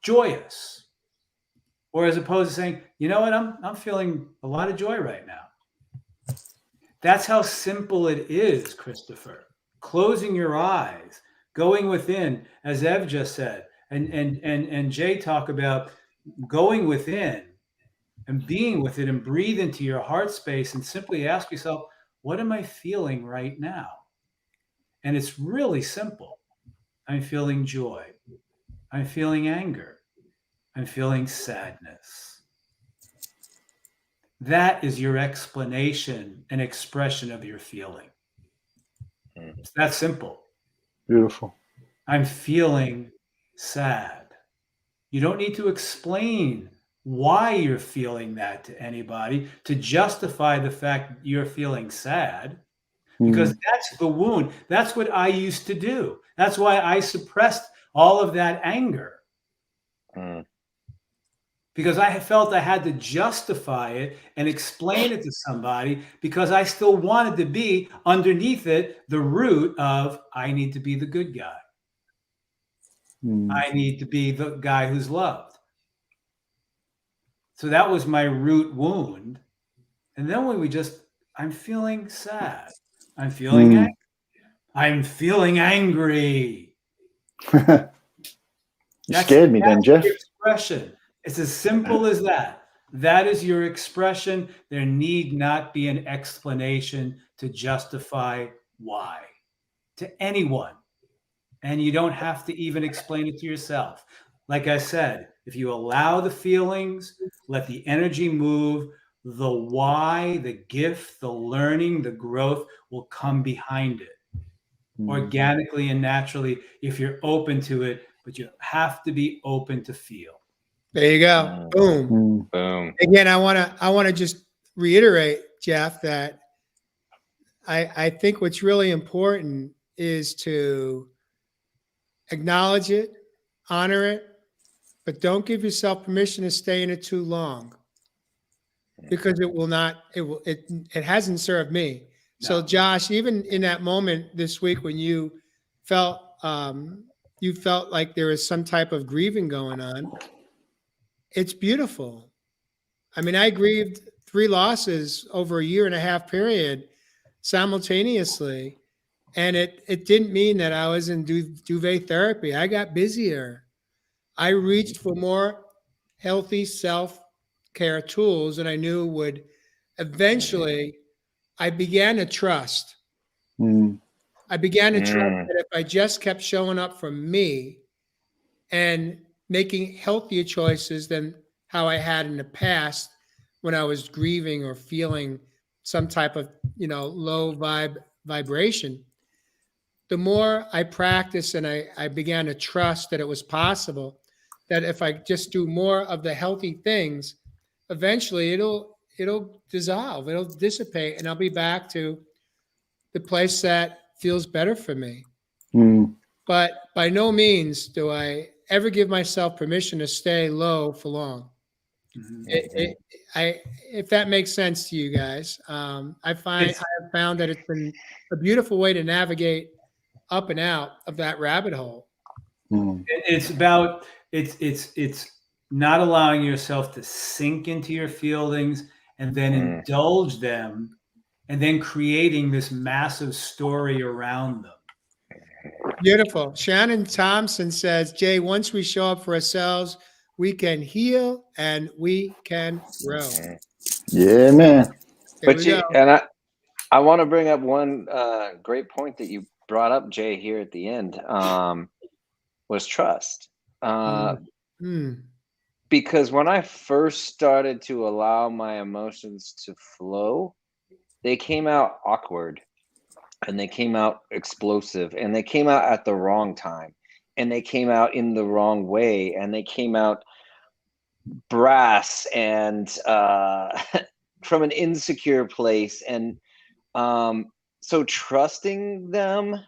joyous. Or as opposed to saying, you know what, I'm feeling a lot of joy right now. That's how simple it is, Christopher. Closing your eyes, going within, as Ev just said, and Jay talk about going within and being with it, and breathe into your heart space and simply ask yourself, what am I feeling right now? And it's really simple. I'm feeling joy. I'm feeling anger. I'm feeling sadness. That is your explanation and expression of your feeling. It's that simple. Beautiful. I'm feeling sad. You don't need to explain why you're feeling that to anybody to justify the fact you're feeling sad, because that's the wound. That's what I used to do. That's why I suppressed all of that anger, because I felt I had to justify it and explain it to somebody, because I still wanted to be underneath it, the root of I need to be the good guy. I need to be the guy who's loved. So that was my root wound. And then when I'm feeling sad. I'm feeling angry. I'm feeling angry. You scared me then, Jeff. Your expression. It's as simple as that. That is your expression. There need not be an explanation to justify why to anyone. And you don't have to even explain it to yourself. Like I said, if you allow the feelings, let the energy move, the why, the gift, the learning, the growth will come behind it organically and naturally if you're open to it, but you have to be open to feel. There you go. Boom. Boom. Again, I want to just reiterate, Jeff, that I think what's really important is to acknowledge it, honor it, but don't give yourself permission to stay in it too long, because it hasn't served me. No. So Josh, even in that moment this week when you felt like there was some type of grieving going on, it's beautiful. I mean, I grieved 3 losses over a 1.5 year period simultaneously. And it didn't mean that I was in duvet therapy. I got busier. I reached for more healthy self-care tools that I knew would eventually, I began to trust. I began to trust that if I just kept showing up for me and making healthier choices than how I had in the past when I was grieving or feeling some type of, low vibration, the more I practiced and I began to trust that it was possible, that if I just do more of the healthy things, eventually it'll dissolve, it'll dissipate, and I'll be back to the place that feels better for me. But by no means do I ever give myself permission to stay low for long. If that makes sense to you guys, I have found that it's been a beautiful way to navigate up and out of that rabbit hole. It's not allowing yourself to sink into your feelings and then indulge them, and then creating this massive story around them. Beautiful. Shannon Thompson says, Jay, once we show up for ourselves, we can heal and we can grow. Yeah, man. I want to bring up one great point that you brought up, Jay, here at the end, was trust. Because when I first started to allow my emotions to flow, they came out awkward, and they came out explosive, and they came out at the wrong time, and they came out in the wrong way, and they came out brass and from an insecure place. And so trusting them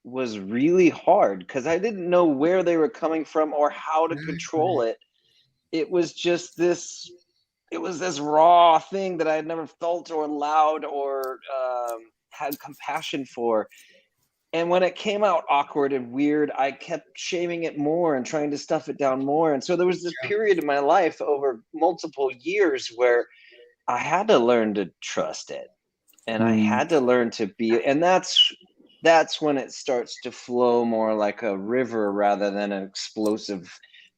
was really hard, because I didn't know where they were coming from or how to control it. It was just this raw thing that I had never felt or allowed or had compassion for. And when it came out awkward and weird, I kept shaming it more and trying to stuff it down more. And so there was this period in my life over multiple years where I had to learn to trust it. And I had to learn to be, and that's when it starts to flow more like a river rather than an explosive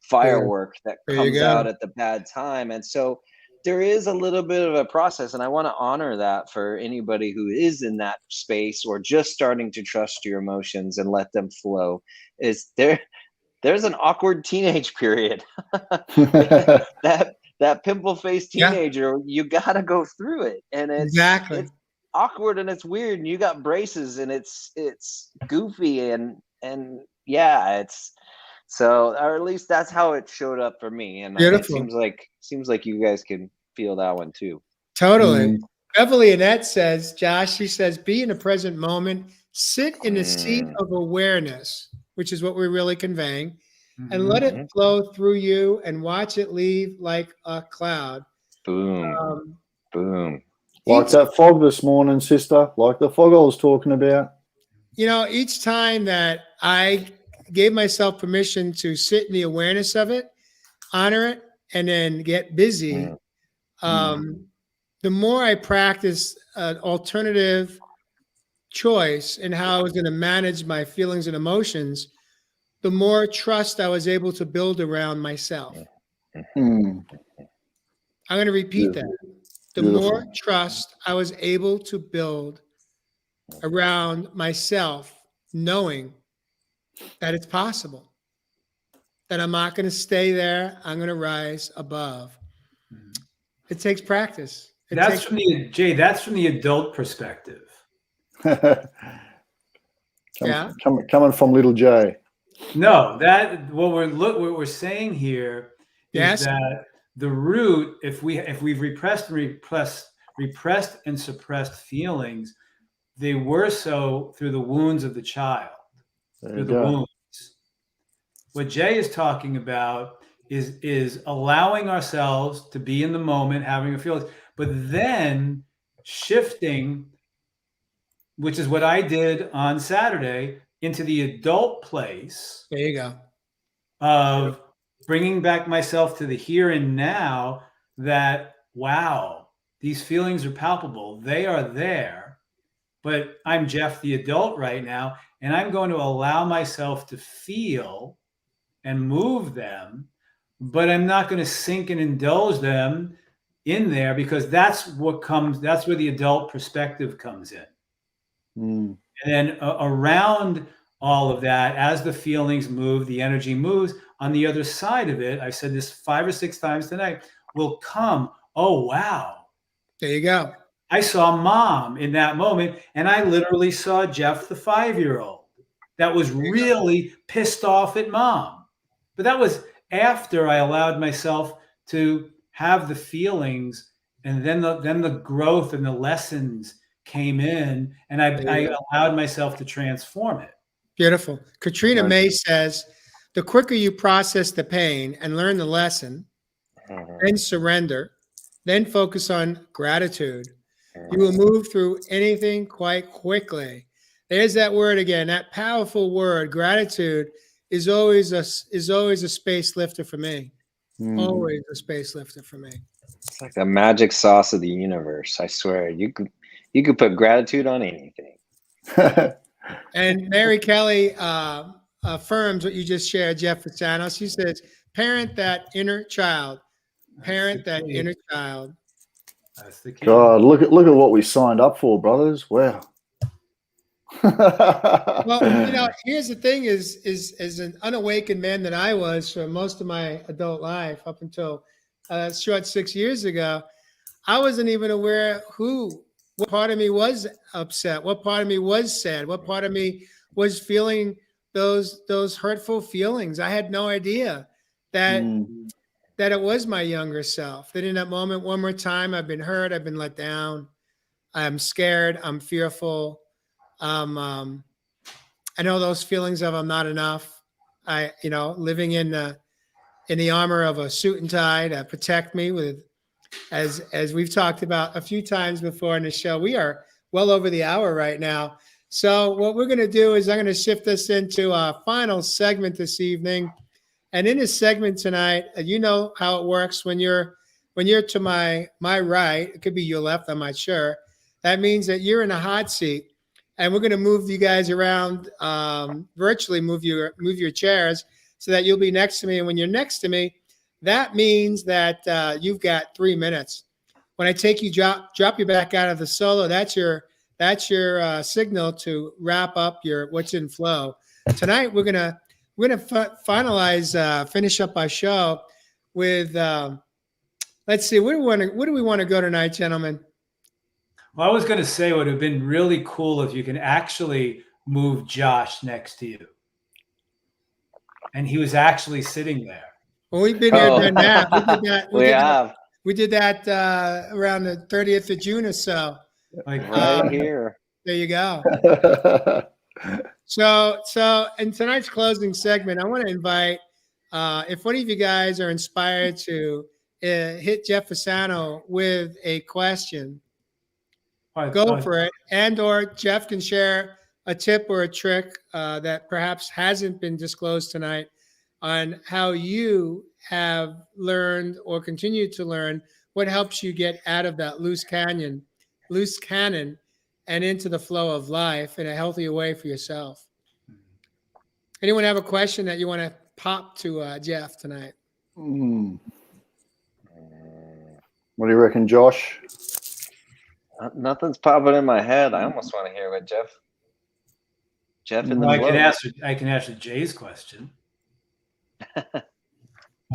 firework that comes out at the bad time. And so there is a little bit of a process, and I want to honor that for anybody who is in that space or just starting to trust your emotions and let them flow. There's an awkward teenage period. that pimple-faced teenager, you got to go through it, and it's awkward and it's weird, and you got braces, and it's goofy, and yeah, it's so, or at least that's how it showed up for me. And it Beautiful. seems like you guys can feel that one too. Totally. Mm. Beverly Annette says, Josh, she says, be in the present moment, sit in a seat Mm. of awareness, which is what we're really conveying, and Mhm. let Mhm. it flow through you and watch it leave like a cloud. Boom, Um, boom. Like each, that fog this morning, sister. Like the fog I was talking about. each time that I gave myself permission to sit in the awareness of it, honor it, and then get busy, Mm. the more I practice an alternative choice in how I was going to manage my feelings and emotions, the more trust I was able to build around myself. Mm. I'm going to repeat that. The more Beautiful. trust I was able to build around myself, knowing that it's possible, that I'm not going to stay there, I'm going to rise above. It takes practice. That's from the Jay. That's from the adult perspective. Yeah. Coming from little Jay. No, that what we're saying here is Yes. that the root, if we've repressed and suppressed feelings, they were so through the wounds of the child, There through you the go. wounds. What Jay is talking about is allowing ourselves to be in the moment, having a feeling, but then shifting, which is what I did on Saturday, into the adult place There you go. of bringing back myself to the here and now, that, wow, these feelings are palpable. They are there, but I'm Jeff, the adult right now, and I'm going to allow myself to feel and move them, but I'm not going to sink and indulge them in there, because that's where the adult perspective comes in. Mm. And then around all of that, as the feelings move, the energy moves, on the other side of it, I've said this 5 or 6 times tonight, will come, oh, wow, There you go. I saw mom in that moment, and I literally saw Jeff, the 5-year-old, that was really pissed off at mom. But that was after I allowed myself to have the feelings, and then the growth and the lessons came in, and I allowed myself to transform it. Beautiful. Katrina Right. May says, the quicker you process the pain and learn the lesson, then surrender, then focus on gratitude, you will move through anything quite quickly. There's that word again, that powerful word, gratitude is always a space lifter for me. Mm. Always a space lifter for me. It's like the magic sauce of the universe. I swear, you could put gratitude on anything. And Mary Kelly affirms what you just shared, Jeff Fasano. She says, parent that inner child. Parent that inner child. That's the key. God, look at what we signed up for, brothers. Wow. Well, here's the thing: is as an unawakened man that I was for most of my adult life, up until a short 6 years ago, I wasn't even aware what part of me was upset, what part of me was sad, what part of me was feeling those hurtful feelings. I had no idea that that it was my younger self. That in that moment, one more time, I've been hurt, I've been let down, I'm scared, I'm fearful. I know those feelings of I'm not enough. Living in the armor of a suit and tie to protect me with, as we've talked about a few times before in the show. We are well over the hour right now. So what we're going to do is I'm going to shift us into our final segment this evening. And in this segment tonight, you know how it works when you're to my right. It could be your left, I'm not sure. That means that you're in a hot seat, and we're going to move you guys around virtually, move your chairs so that you'll be next to me. And when you're next to me, that means that you've got 3 minutes. When I take you, drop you back out of the solo, that's your signal to wrap up your what's in flow. Tonight we're gonna finish up our show with let's see, where do we want to go tonight, gentlemen? Well, I was going to say, it would have been really cool if you can actually move Josh next to you. and he was actually sitting there. Well, we've been here, done that. We did that. We have. We did that around the 30th of June or so. Like Right here. There you go. So in tonight's closing segment, I want to invite, if one of you guys are inspired to hit Jeff Fasano with a question, go for it. And or Jeff can share a tip or a trick that perhaps hasn't been disclosed tonight on how you have learned or continue to learn what helps you get out of that loose cannon, and into the flow of life in a healthier way for yourself. Anyone have a question that you want to pop to Jeff tonight? What do you reckon, Josh? Nothing's popping in my head. I almost want to hear what Jeff in the I can answer Jay's question.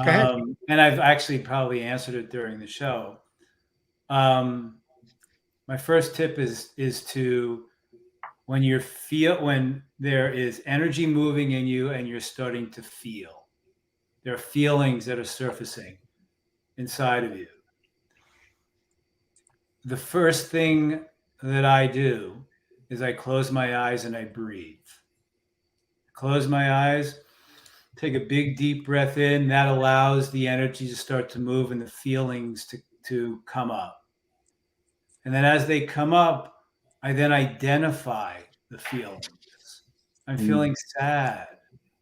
And I've actually probably answered it during the show. My first tip is to, when there is energy moving in you and you're starting to feel, there are feelings that are surfacing inside of you. The first thing that I do is I close my eyes and I breathe. Close my eyes, take a big deep breath in. That allows the energy to start to move and the feelings to come up. And then as they come up, I then identify the feelings. I'm feeling sad.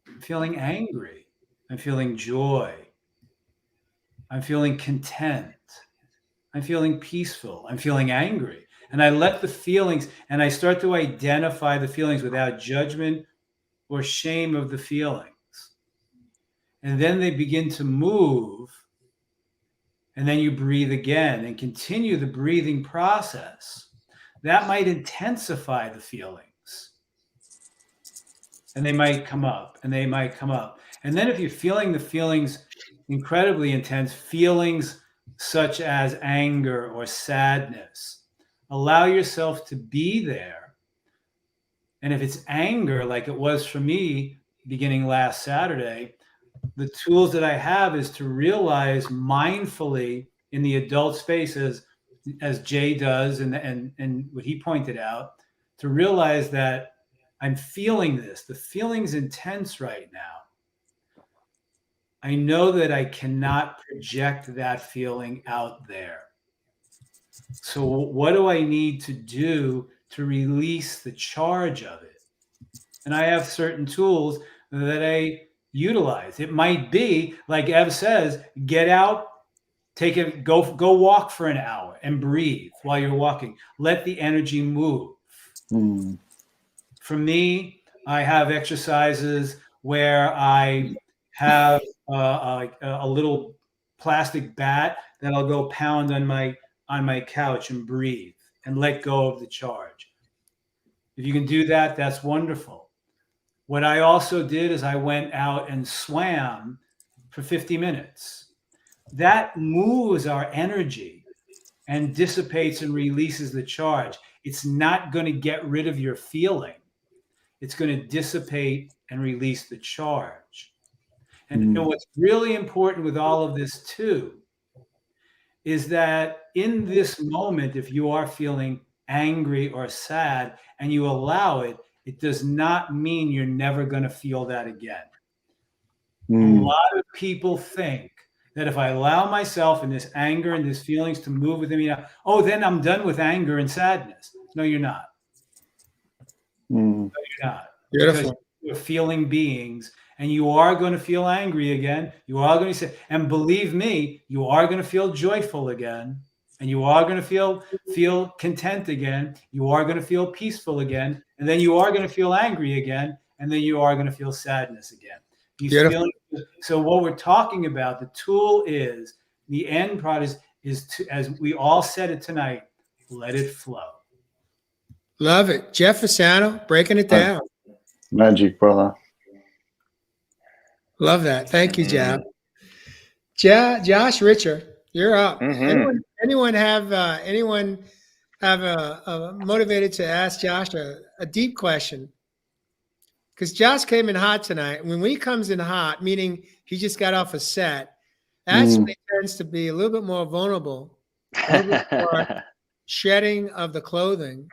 I'm feeling angry. I'm feeling joy. I'm feeling content. I'm feeling peaceful. I'm feeling angry. And I let the feelings, and I start to identify the feelings without judgment or shame of the feelings. And then they begin to move. And then you breathe again and continue the breathing process. That might intensify the feelings. And they might come up, and they might come up. And then if you're feeling the feelings incredibly intense, feelings such as anger or sadness, allow yourself to be there. And if it's anger, like it was for me beginning last Saturday, the tools that I have is to realize mindfully in the adult spaces, as Jay does, and what he pointed out, to realize that I'm feeling this. The feeling's intense right now. I know that I cannot project that feeling out there. So what do I need to do to release the charge of it? And I have certain tools that I utilize. It might be, like Ev says, get out, go walk for an hour and breathe while you're walking. Let the energy move. For me, I have exercises where I have a little plastic bat that I'll go pound on my couch and breathe and let go of the charge. If you can do that, that's wonderful. What I also did is I went out and swam for 50 minutes. That moves our energy and dissipates and releases the charge. It's not going to get rid of your feeling. It's going to dissipate and release the charge. And what's really important with all of this too is that in this moment, if you are feeling angry or sad and you allow it, it does not mean you're never going to feel that again. A lot of people think that if I allow myself in this anger and these feelings to move within me now, then I'm done with anger and sadness. No, you're not. No, you're not. Beautiful. Because you're feeling beings, and you are going to feel angry again. You are going to say, and believe me, you are going to feel joyful again. And you are going to feel content again. You are going to feel peaceful again. And then you are going to feel angry again. And then you are going to feel sadness again. So what we're talking about, the tool is, the end product is to, as we all said it tonight, let it flow. Love it. Jeff Fasano, breaking it down. Magic, brother. Love that. Thank you, Jeff. Josh Richer, you're up. Anyone have motivated to ask Josh a deep question? because Josh came in hot tonight. When he comes in hot, meaning he just got off a set, that's when he tends to be a little bit more vulnerable, a little bit more shedding of the clothing,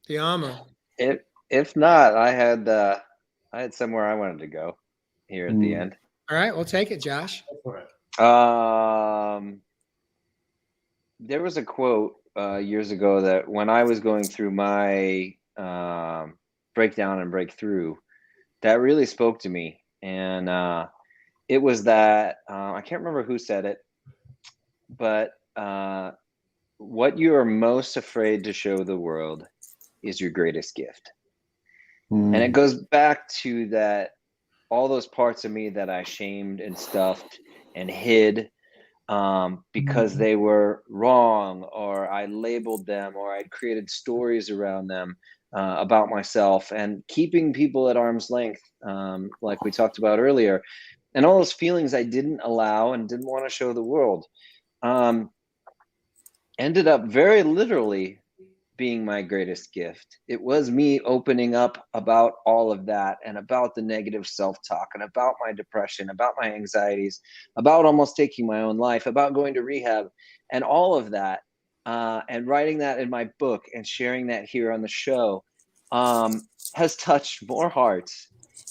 the armor. If not, I had somewhere I wanted to go here at the end. All right, we'll take it, Josh. Go for it. There was a quote years ago that when I was going through my breakdown and breakthrough, that really spoke to me. And it was that, I can't remember who said it, but what you are most afraid to show the world is your greatest gift. And it goes back to that, all those parts of me that I shamed and stuffed and hid because they were wrong, or I labeled them, or I'd created stories around them about myself, and keeping people at arm's length, like we talked about earlier, and all those feelings I didn't allow and didn't want to show the world, ended up very literally being my greatest gift. It was me opening up about all of that, and about the negative self-talk, and about my depression, about my anxieties, about almost taking my own life, about going to rehab, and all of that, and writing that in my book and sharing that here on the show, has touched more hearts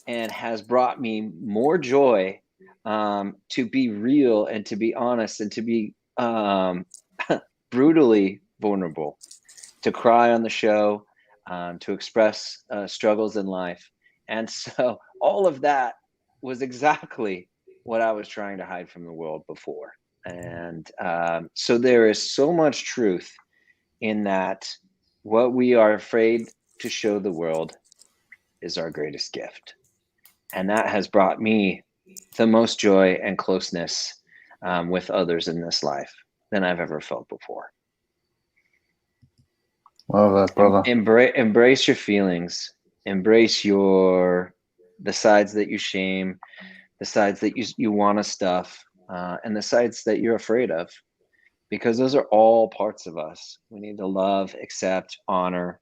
and has brought me more joy, to be real and to be honest and to be brutally vulnerable, to cry on the show, to express struggles in life. And so all of that was exactly what I was trying to hide from the world before. And so there is so much truth in that. What we are afraid to show the world is our greatest gift. And that has brought me the most joy and closeness with others in this life than I've ever felt before. Love that, brother. Embrace your feelings. Embrace the sides that you shame, the sides that you want to stuff, and the sides that you're afraid of, because those are all parts of us. We need to love, accept, honor,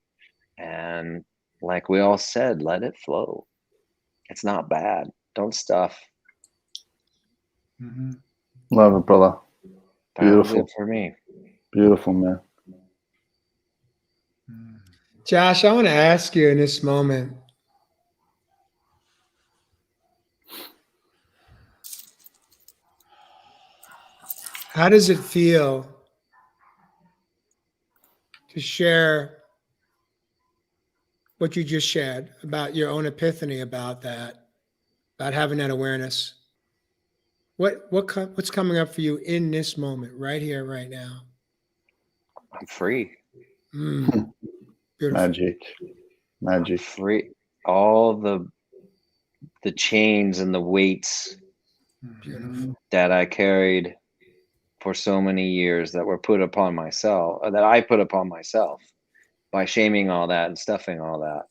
and like we all said, let it flow. It's not bad. Don't stuff. Love it, brother. Beautiful. That was it for me. Beautiful, man. Josh, I want to ask you in this moment, how does it feel to share what you just shared about your own epiphany about that, about having that awareness? What's coming up for you in this moment, right here, right now? I'm free. Beautiful. Magic. Free. All the chains and the weights that I carried for so many years that were put upon myself, or that I put upon myself by shaming all that and stuffing all that.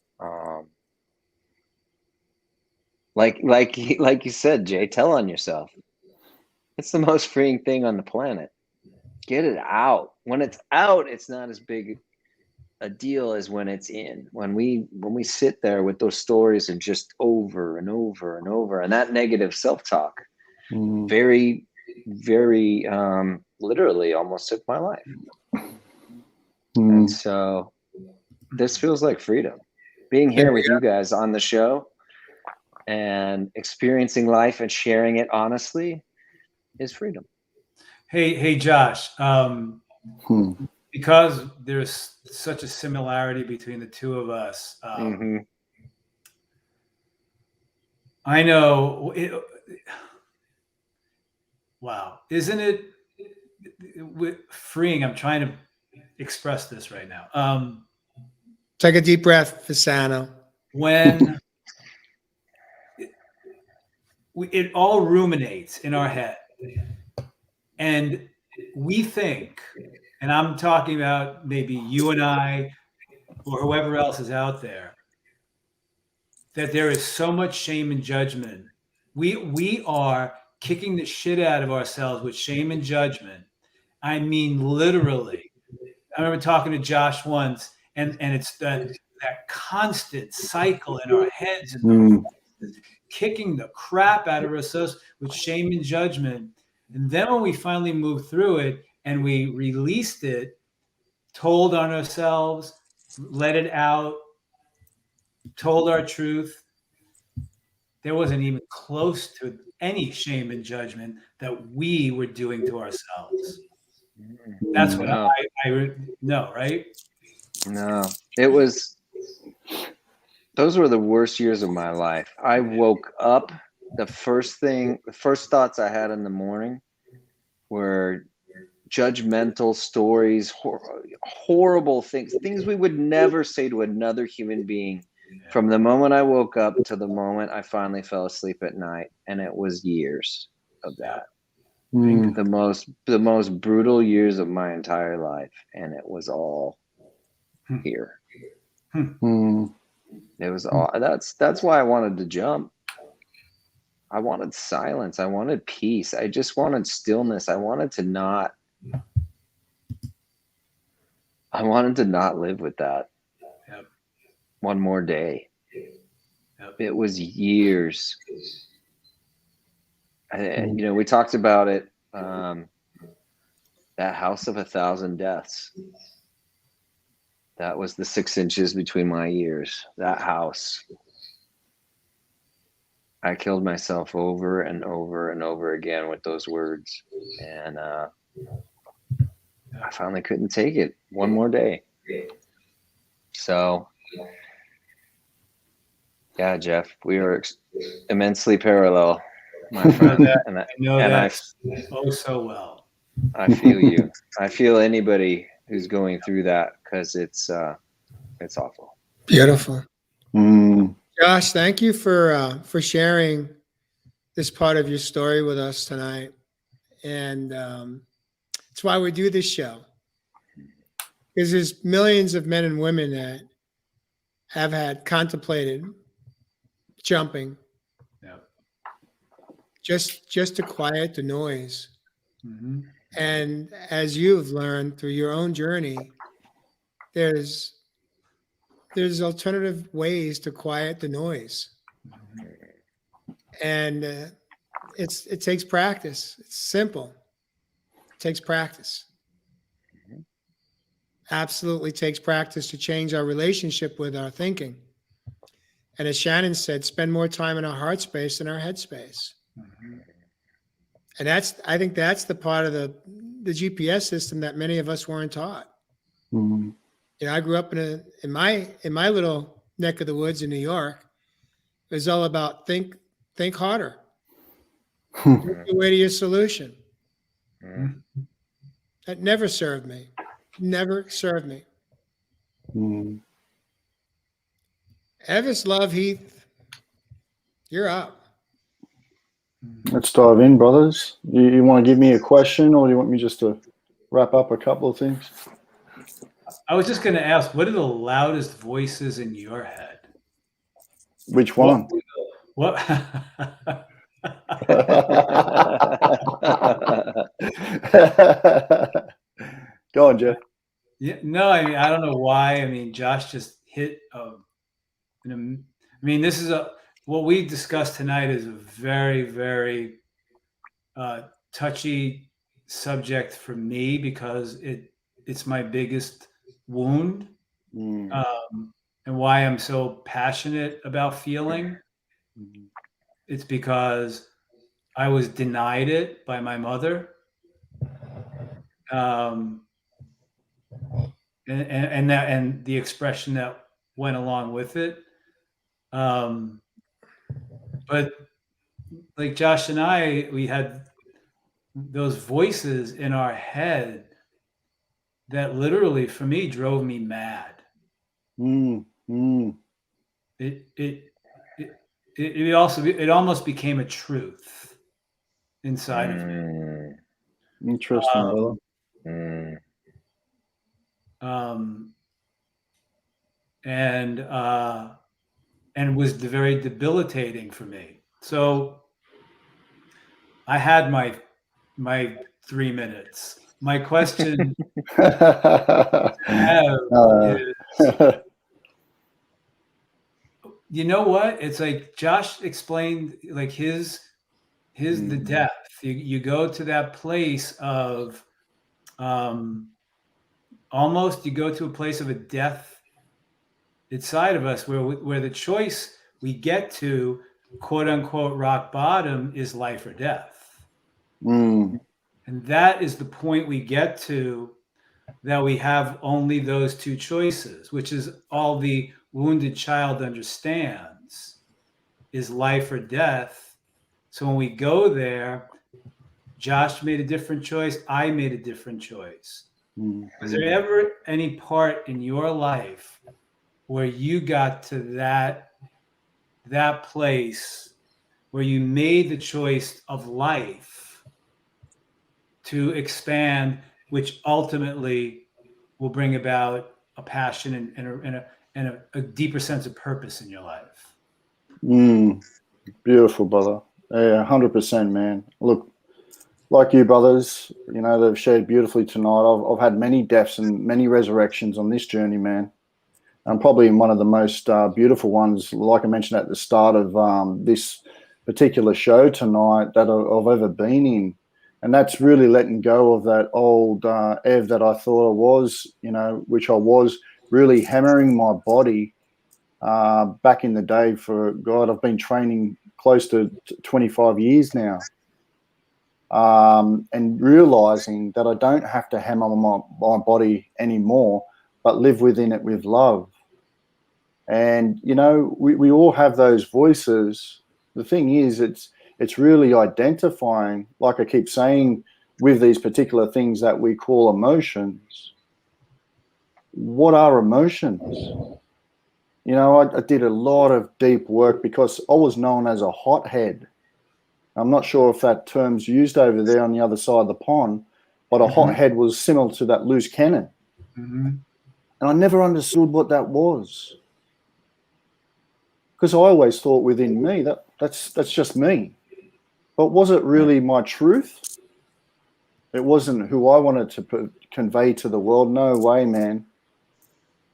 Like you said, Jay, tell on yourself. It's the most freeing thing on the planet. Get it out. When it's out, it's not as big a deal as when it's in. When we sit there with those stories and just over and over and over, and that negative self-talk, very, very literally almost took my life. And so this feels like freedom. Being here with you guys on the show and experiencing life and sharing it honestly is freedom. Hey, Josh, because there's such a similarity between the two of us, I know wow, isn't it freeing? I'm trying to express this right now. Take a deep breath, Fasano. When it all ruminates in our head, and we think, and I'm talking about maybe you and I or whoever else is out there, that there is so much shame and judgment. We are kicking the shit out of ourselves with shame and judgment. I mean, literally. I remember talking to Josh once, and it's that that constant cycle in our heads and kicking the crap out of ourselves with shame and judgment. And then when we finally moved through it and we released it, told on ourselves, let it out, told our truth, there wasn't even close to any shame and judgment that we were doing to ourselves. That's what I know, right? No, those were the worst years of my life. I woke up, the first thoughts I had in the morning were judgmental stories, horrible things we would never say to another human being. From the moment I woke up to the moment I finally fell asleep at night, and it was years of that. The most brutal years of my entire life, and it was all here. It was all. That's why I wanted to jump. I wanted silence. I wanted peace. I just wanted stillness. I wanted to not live with that. Yep. One more day. Yep. It was years. We talked about it. That house of 1,000 deaths. That was the 6 inches between my ears. That house. I killed myself over and over and over again with those words. And I finally couldn't take it. One more day. So, yeah, Jeff, we are immensely parallel, my friend. I know that so well. I feel you. I feel anybody who's going through that, because it's awful. Beautiful. Josh, thank you for sharing this part of your story with us tonight. And that's why we do this show. Because there's millions of men and women that have had contemplated jumping, just to quiet the noise. And as you've learned through your own journey, there's alternative ways to quiet the noise. And it takes practice. It's simple. It takes practice. Absolutely takes practice to change our relationship with our thinking. And as Shannon said, spend more time in our heart space than our head space. And I think that's the part of the GPS system that many of us weren't taught. I grew up in my little neck of the woods in New York. It was all about think harder. Think your way to your solution. That never served me. Never served me. Evis Love Heath, you're up. Let's dive in, brothers. You want to give me a question, or do you want me just to wrap up a couple of things? I was just going to ask, what are the loudest voices in your head? Which one? What? Go on, Jeff. Yeah, no, I mean, I don't know why. I mean, Josh just hit. This is what we discussed tonight is a very, very touchy subject for me, because it's my biggest wound, and why I'm so passionate about feeling. It's because I was denied it by my mother, and the expression that went along with it. But like Josh and I, we had those voices in our head that literally, for me, drove me mad. It almost became a truth inside of me. Interesting, and was very debilitating for me. So I had my 3 minutes. My question I have is, you know what? It's like Josh explained, like his the depth. You go to that place of almost, you go to a place of a death inside of us where the choice we get to, quote unquote, rock bottom is life or death. Mm. And that is the point we get to, that we have only those two choices, which is all the wounded child understands, is life or death. So when we go there, Josh made a different choice. I made a different choice. Was there ever any part in your life where you got to that place where you made the choice of life to expand, which ultimately will bring about a passion and a deeper sense of purpose in your life? Beautiful, brother. Yeah, 100%, man. Look, like you brothers, you know, they've shared beautifully tonight. I've had many deaths and many resurrections on this journey, man. And probably in one of the most beautiful ones, like I mentioned at the start of this particular show tonight, that I've ever been in. And that's really letting go of that old Ev that I thought I was, you know, which I was really hammering my body back in the day. For God, I've been training close to 25 years now. And realizing that I don't have to hammer my body anymore, but live within it with love. And, you know, we all have those voices. The thing is, it's really identifying, like I keep saying, with these particular things that we call emotions. What are emotions? You know, I did a lot of deep work because I was known as a hothead. I'm not sure if that term's used over there on the other side of the pond, but a hothead was similar to that loose cannon. And I never understood what that was. Because I always thought within me that's just me. But was it really my truth? It wasn't who I wanted to convey to the world. No way, man.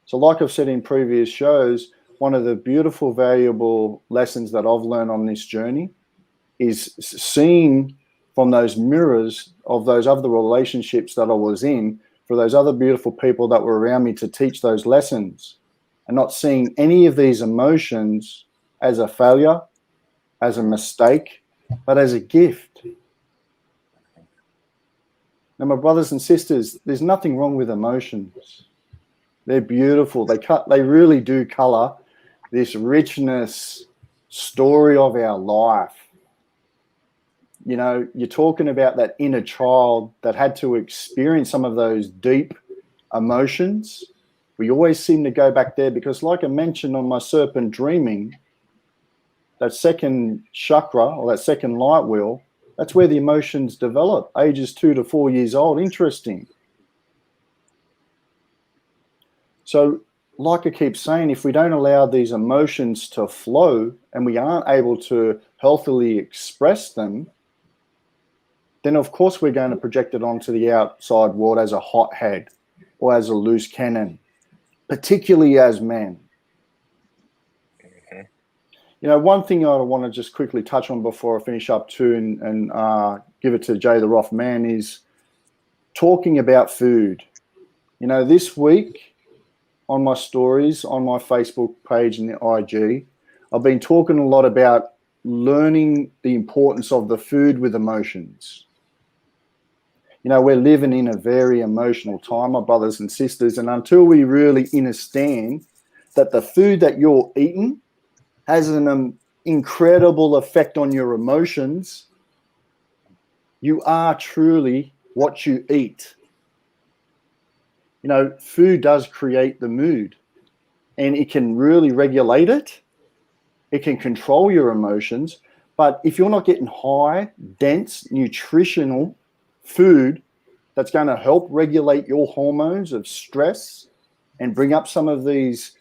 So like I've said in previous shows, one of the beautiful, valuable lessons that I've learned on this journey is seeing from those mirrors of those other relationships that I was in, for those other beautiful people that were around me to teach those lessons, and not seeing any of these emotions as a failure, as a mistake, but as a gift. Now, my brothers and sisters, there's nothing wrong with emotions. They're beautiful. They really do color this richness story of our life. You know, you're talking about that inner child that had to experience some of those deep emotions. We always seem to go back there because, like I mentioned on my serpent dreaming, that second chakra or that second light wheel, that's where the emotions develop, ages 2 to 4 years old. Interesting. So, like I keep saying, if we don't allow these emotions to flow and we aren't able to healthily express them, then of course we're going to project it onto the outside world as a hothead or as a loose cannon, particularly as men. You know, one thing I want to just quickly touch on before I finish up too and give it to Jay the Rough Man is talking about food. You know, this week on my stories, on my Facebook page and the IG, I've been talking a lot about learning the importance of the food with emotions. You know, we're living in a very emotional time, my brothers and sisters, and until we really understand that the food that you're eating has an incredible effect on your emotions, you are truly what you eat. You know, food does create the mood, and it can really regulate it. It can control your emotions. But if you're not getting high, dense, nutritional food that's going to help regulate your hormones of stress and bring up some of these,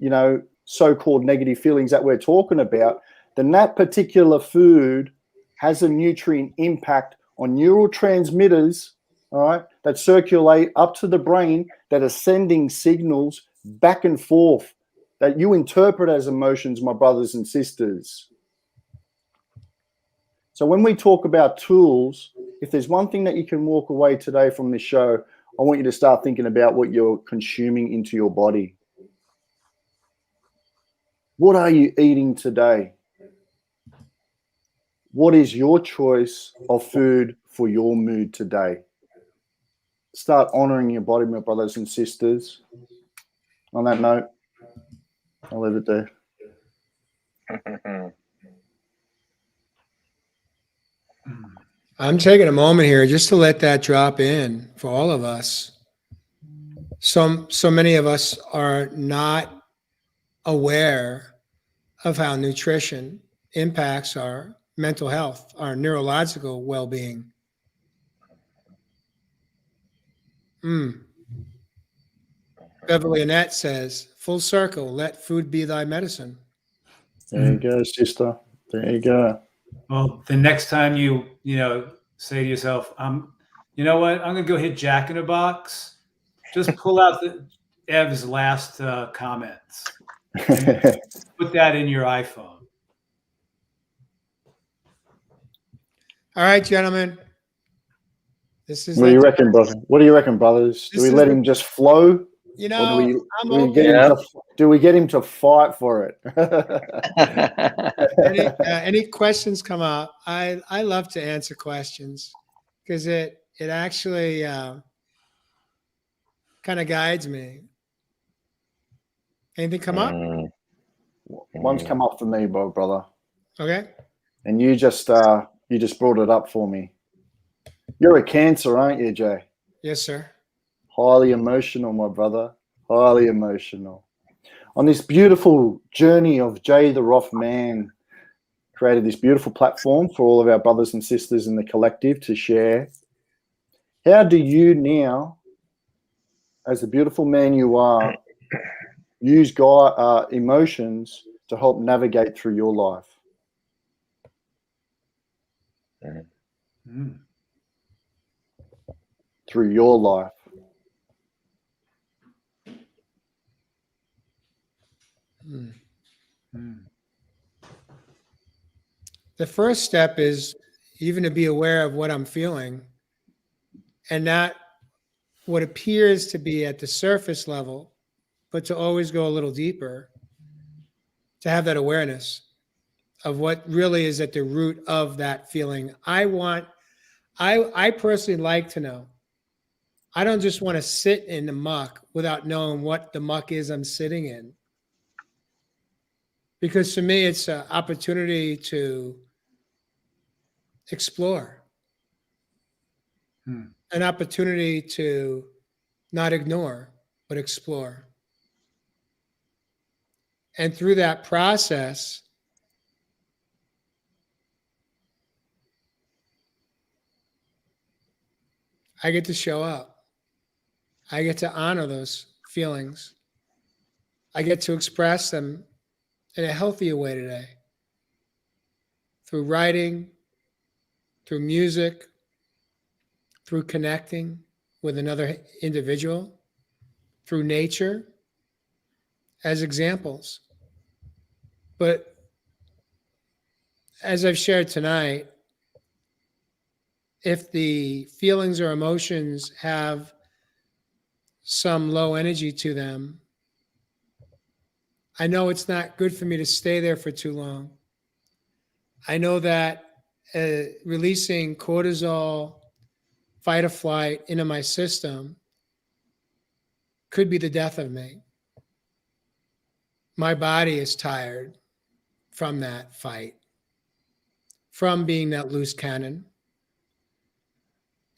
you know, so-called negative feelings that we're talking about, then that particular food has a nutrient impact on neurotransmitters, all right, that circulate up to the brain that are sending signals back and forth that you interpret as emotions, my brothers and sisters. So when we talk about tools, if there's one thing that you can walk away today from this show, I want you to start thinking about what you're consuming into your body. What are you eating today? What is your choice of food for your mood today? Start honoring your body, my brothers and sisters. On that note, I'll leave it there. I'm taking a moment here just to let that drop in for all of us. So many of us are not aware of how nutrition impacts our mental health, our neurological well-being. Beverly Annette says, full circle, let food be thy medicine. There you go, sister. There you go. Well, the next time you say to yourself, you know what, I'm gonna go hit Jack in a Box. Just pull out Ev's last comments. And put that in your iPhone. All right, gentlemen. This is What do you reckon, brother? What do you reckon, brothers? Do we let him just flow? You Or know, do we get him to fight for it? any questions come up? I love to answer questions because it actually kind of guides me. Anything come up? One's come up for me, brother. Okay. And you just brought it up for me. You're a Cancer, aren't you, Jay? Yes, sir. Highly emotional, my brother. Highly emotional. On this beautiful journey of Jay the Rough Man, created this beautiful platform for all of our brothers and sisters in the collective to share. How do you now, as the beautiful man you are, use emotions to help navigate through your life? Through your life. The first step is even to be aware of what I'm feeling and not what appears to be at the surface level, but to always go a little deeper, to have that awareness of what really is at the root of that feeling. I personally like to know. I don't just want to sit in the muck without knowing what the muck is I'm sitting in. Because for me, it's an opportunity to explore, an opportunity to not ignore, but explore. And through that process, I get to show up. I get to honor those feelings. I get to express them in a healthier way today. Through writing, through music, through connecting with another individual, through nature, as examples. But as I've shared tonight, if the feelings or emotions have some low energy to them, I know it's not good for me to stay there for too long. I know that releasing cortisol, fight or flight into my system could be the death of me. My body is tired from that fight, from being that loose cannon.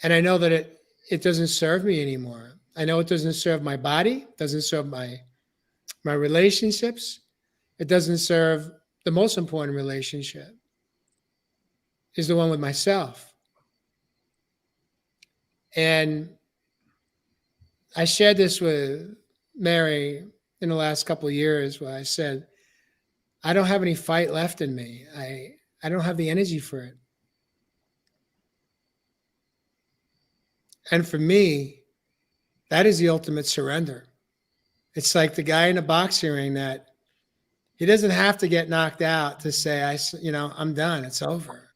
And I know that it doesn't serve me anymore. I know it doesn't serve my body, doesn't serve my relationships. It doesn't serve the most important relationship, is the one with myself. And I shared this with Mary in the last couple of years where I said, I don't have any fight left in me. I don't have the energy for it. And for me, that is the ultimate surrender. It's like the guy in the boxing ring that He doesn't have to get knocked out to say, I'm done. It's over.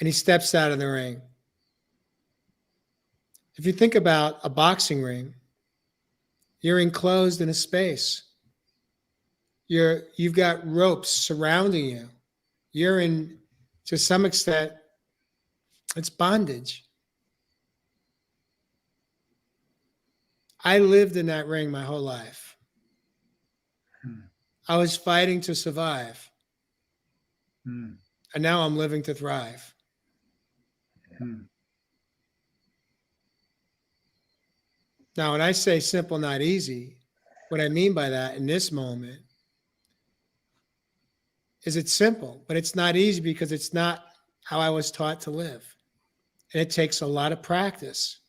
And he steps out of the ring. If you think about a boxing ring, you're enclosed in a space. You've got ropes surrounding you. You're in, to some extent, it's bondage. I lived in that ring my whole life. I was fighting to survive. And now I'm living to thrive. Now, when I say simple, not easy, what I mean by that in this moment is it's simple, but it's not easy because it's not how I was taught to live. And it takes a lot of practice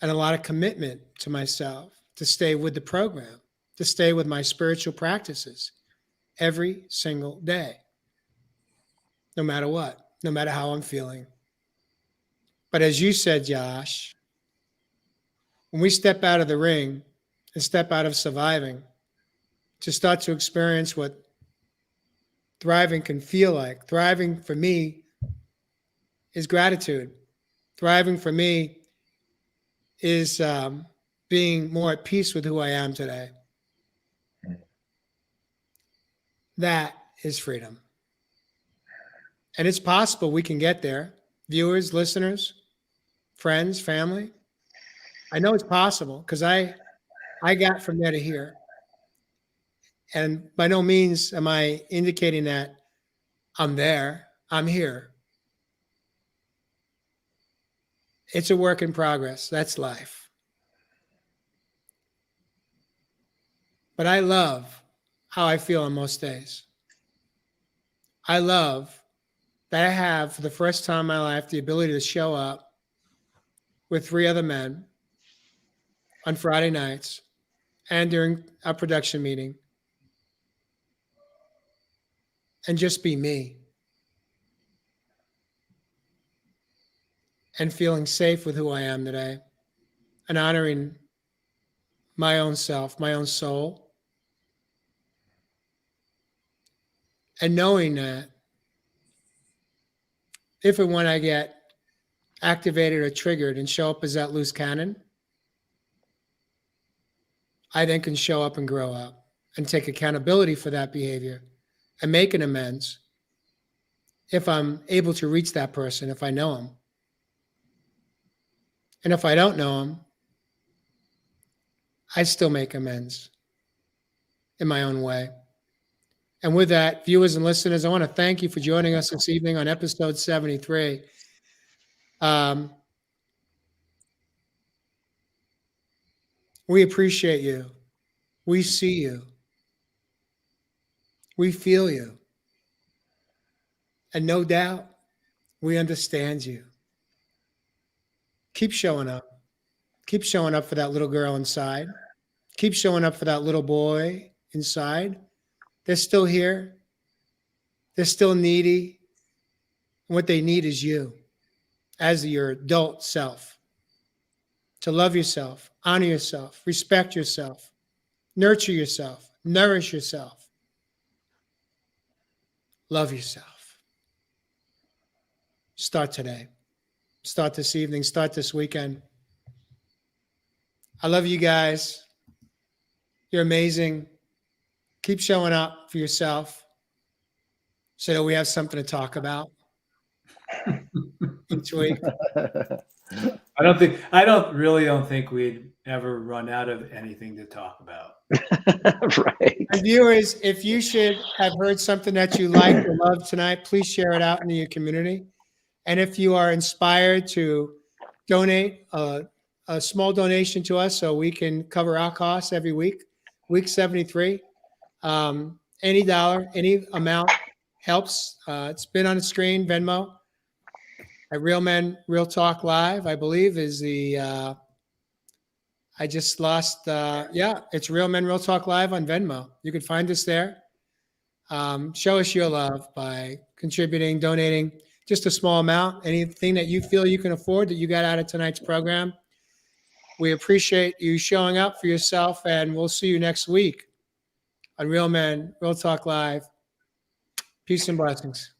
and a lot of commitment to myself to stay with the program, to stay with my spiritual practices every single day, no matter what, no matter how I'm feeling. But as you said, Josh, when we step out of the ring and step out of surviving to start to experience what thriving can feel like, thriving for me is gratitude. Thriving for me is being more at peace with who I am today. That is freedom. And it's possible we can get there. Viewers, listeners, friends, family. I know it's possible because I got from there to here. And by no means am I indicating that I'm there. I'm here. It's a work in progress. That's life. But I love how I feel on most days. I love that I have, for the first time in my life, the ability to show up with 3 other men on Friday nights and during a production meeting and just be me and feeling safe with who I am today and honoring my own self, my own soul, and knowing that if and when I get activated or triggered and show up as that loose cannon, I then can show up and grow up and take accountability for that behavior and make an amends if I'm able to reach that person, if I know him. And if I don't know him, I still make amends in my own way. And with that, viewers and listeners, I want to thank you for joining us this evening on episode 73. We appreciate you. We see you. We feel you. And no doubt, we understand you. Keep showing up. Keep showing up for that little girl inside. Keep showing up for that little boy inside. They're still here. They're still needy. And what they need is you as your adult self. To love yourself, honor yourself, respect yourself, nurture yourself, nourish yourself. Love yourself. Start today. Start this evening. Start this weekend. I love you guys. You're amazing. Keep showing up for yourself so that we have something to talk about each week. I don't think we'd ever run out of anything to talk about. Right. And viewers, if you should have heard something that you liked or loved tonight, please share it out into your community. And if you are inspired to donate a small donation to us so we can cover our costs every week, week 73, any dollar, any amount helps. It's been on the screen, Venmo. At Real Men, Real Talk Live, I believe is the, I just lost, it's Real Men, Real Talk Live on Venmo. You can find us there. Show us your love by contributing, donating just a small amount, anything that you feel you can afford that you got out of tonight's program. We appreciate you showing up for yourself, and we'll see you next week on Real Men, Real Talk Live. Peace and blessings.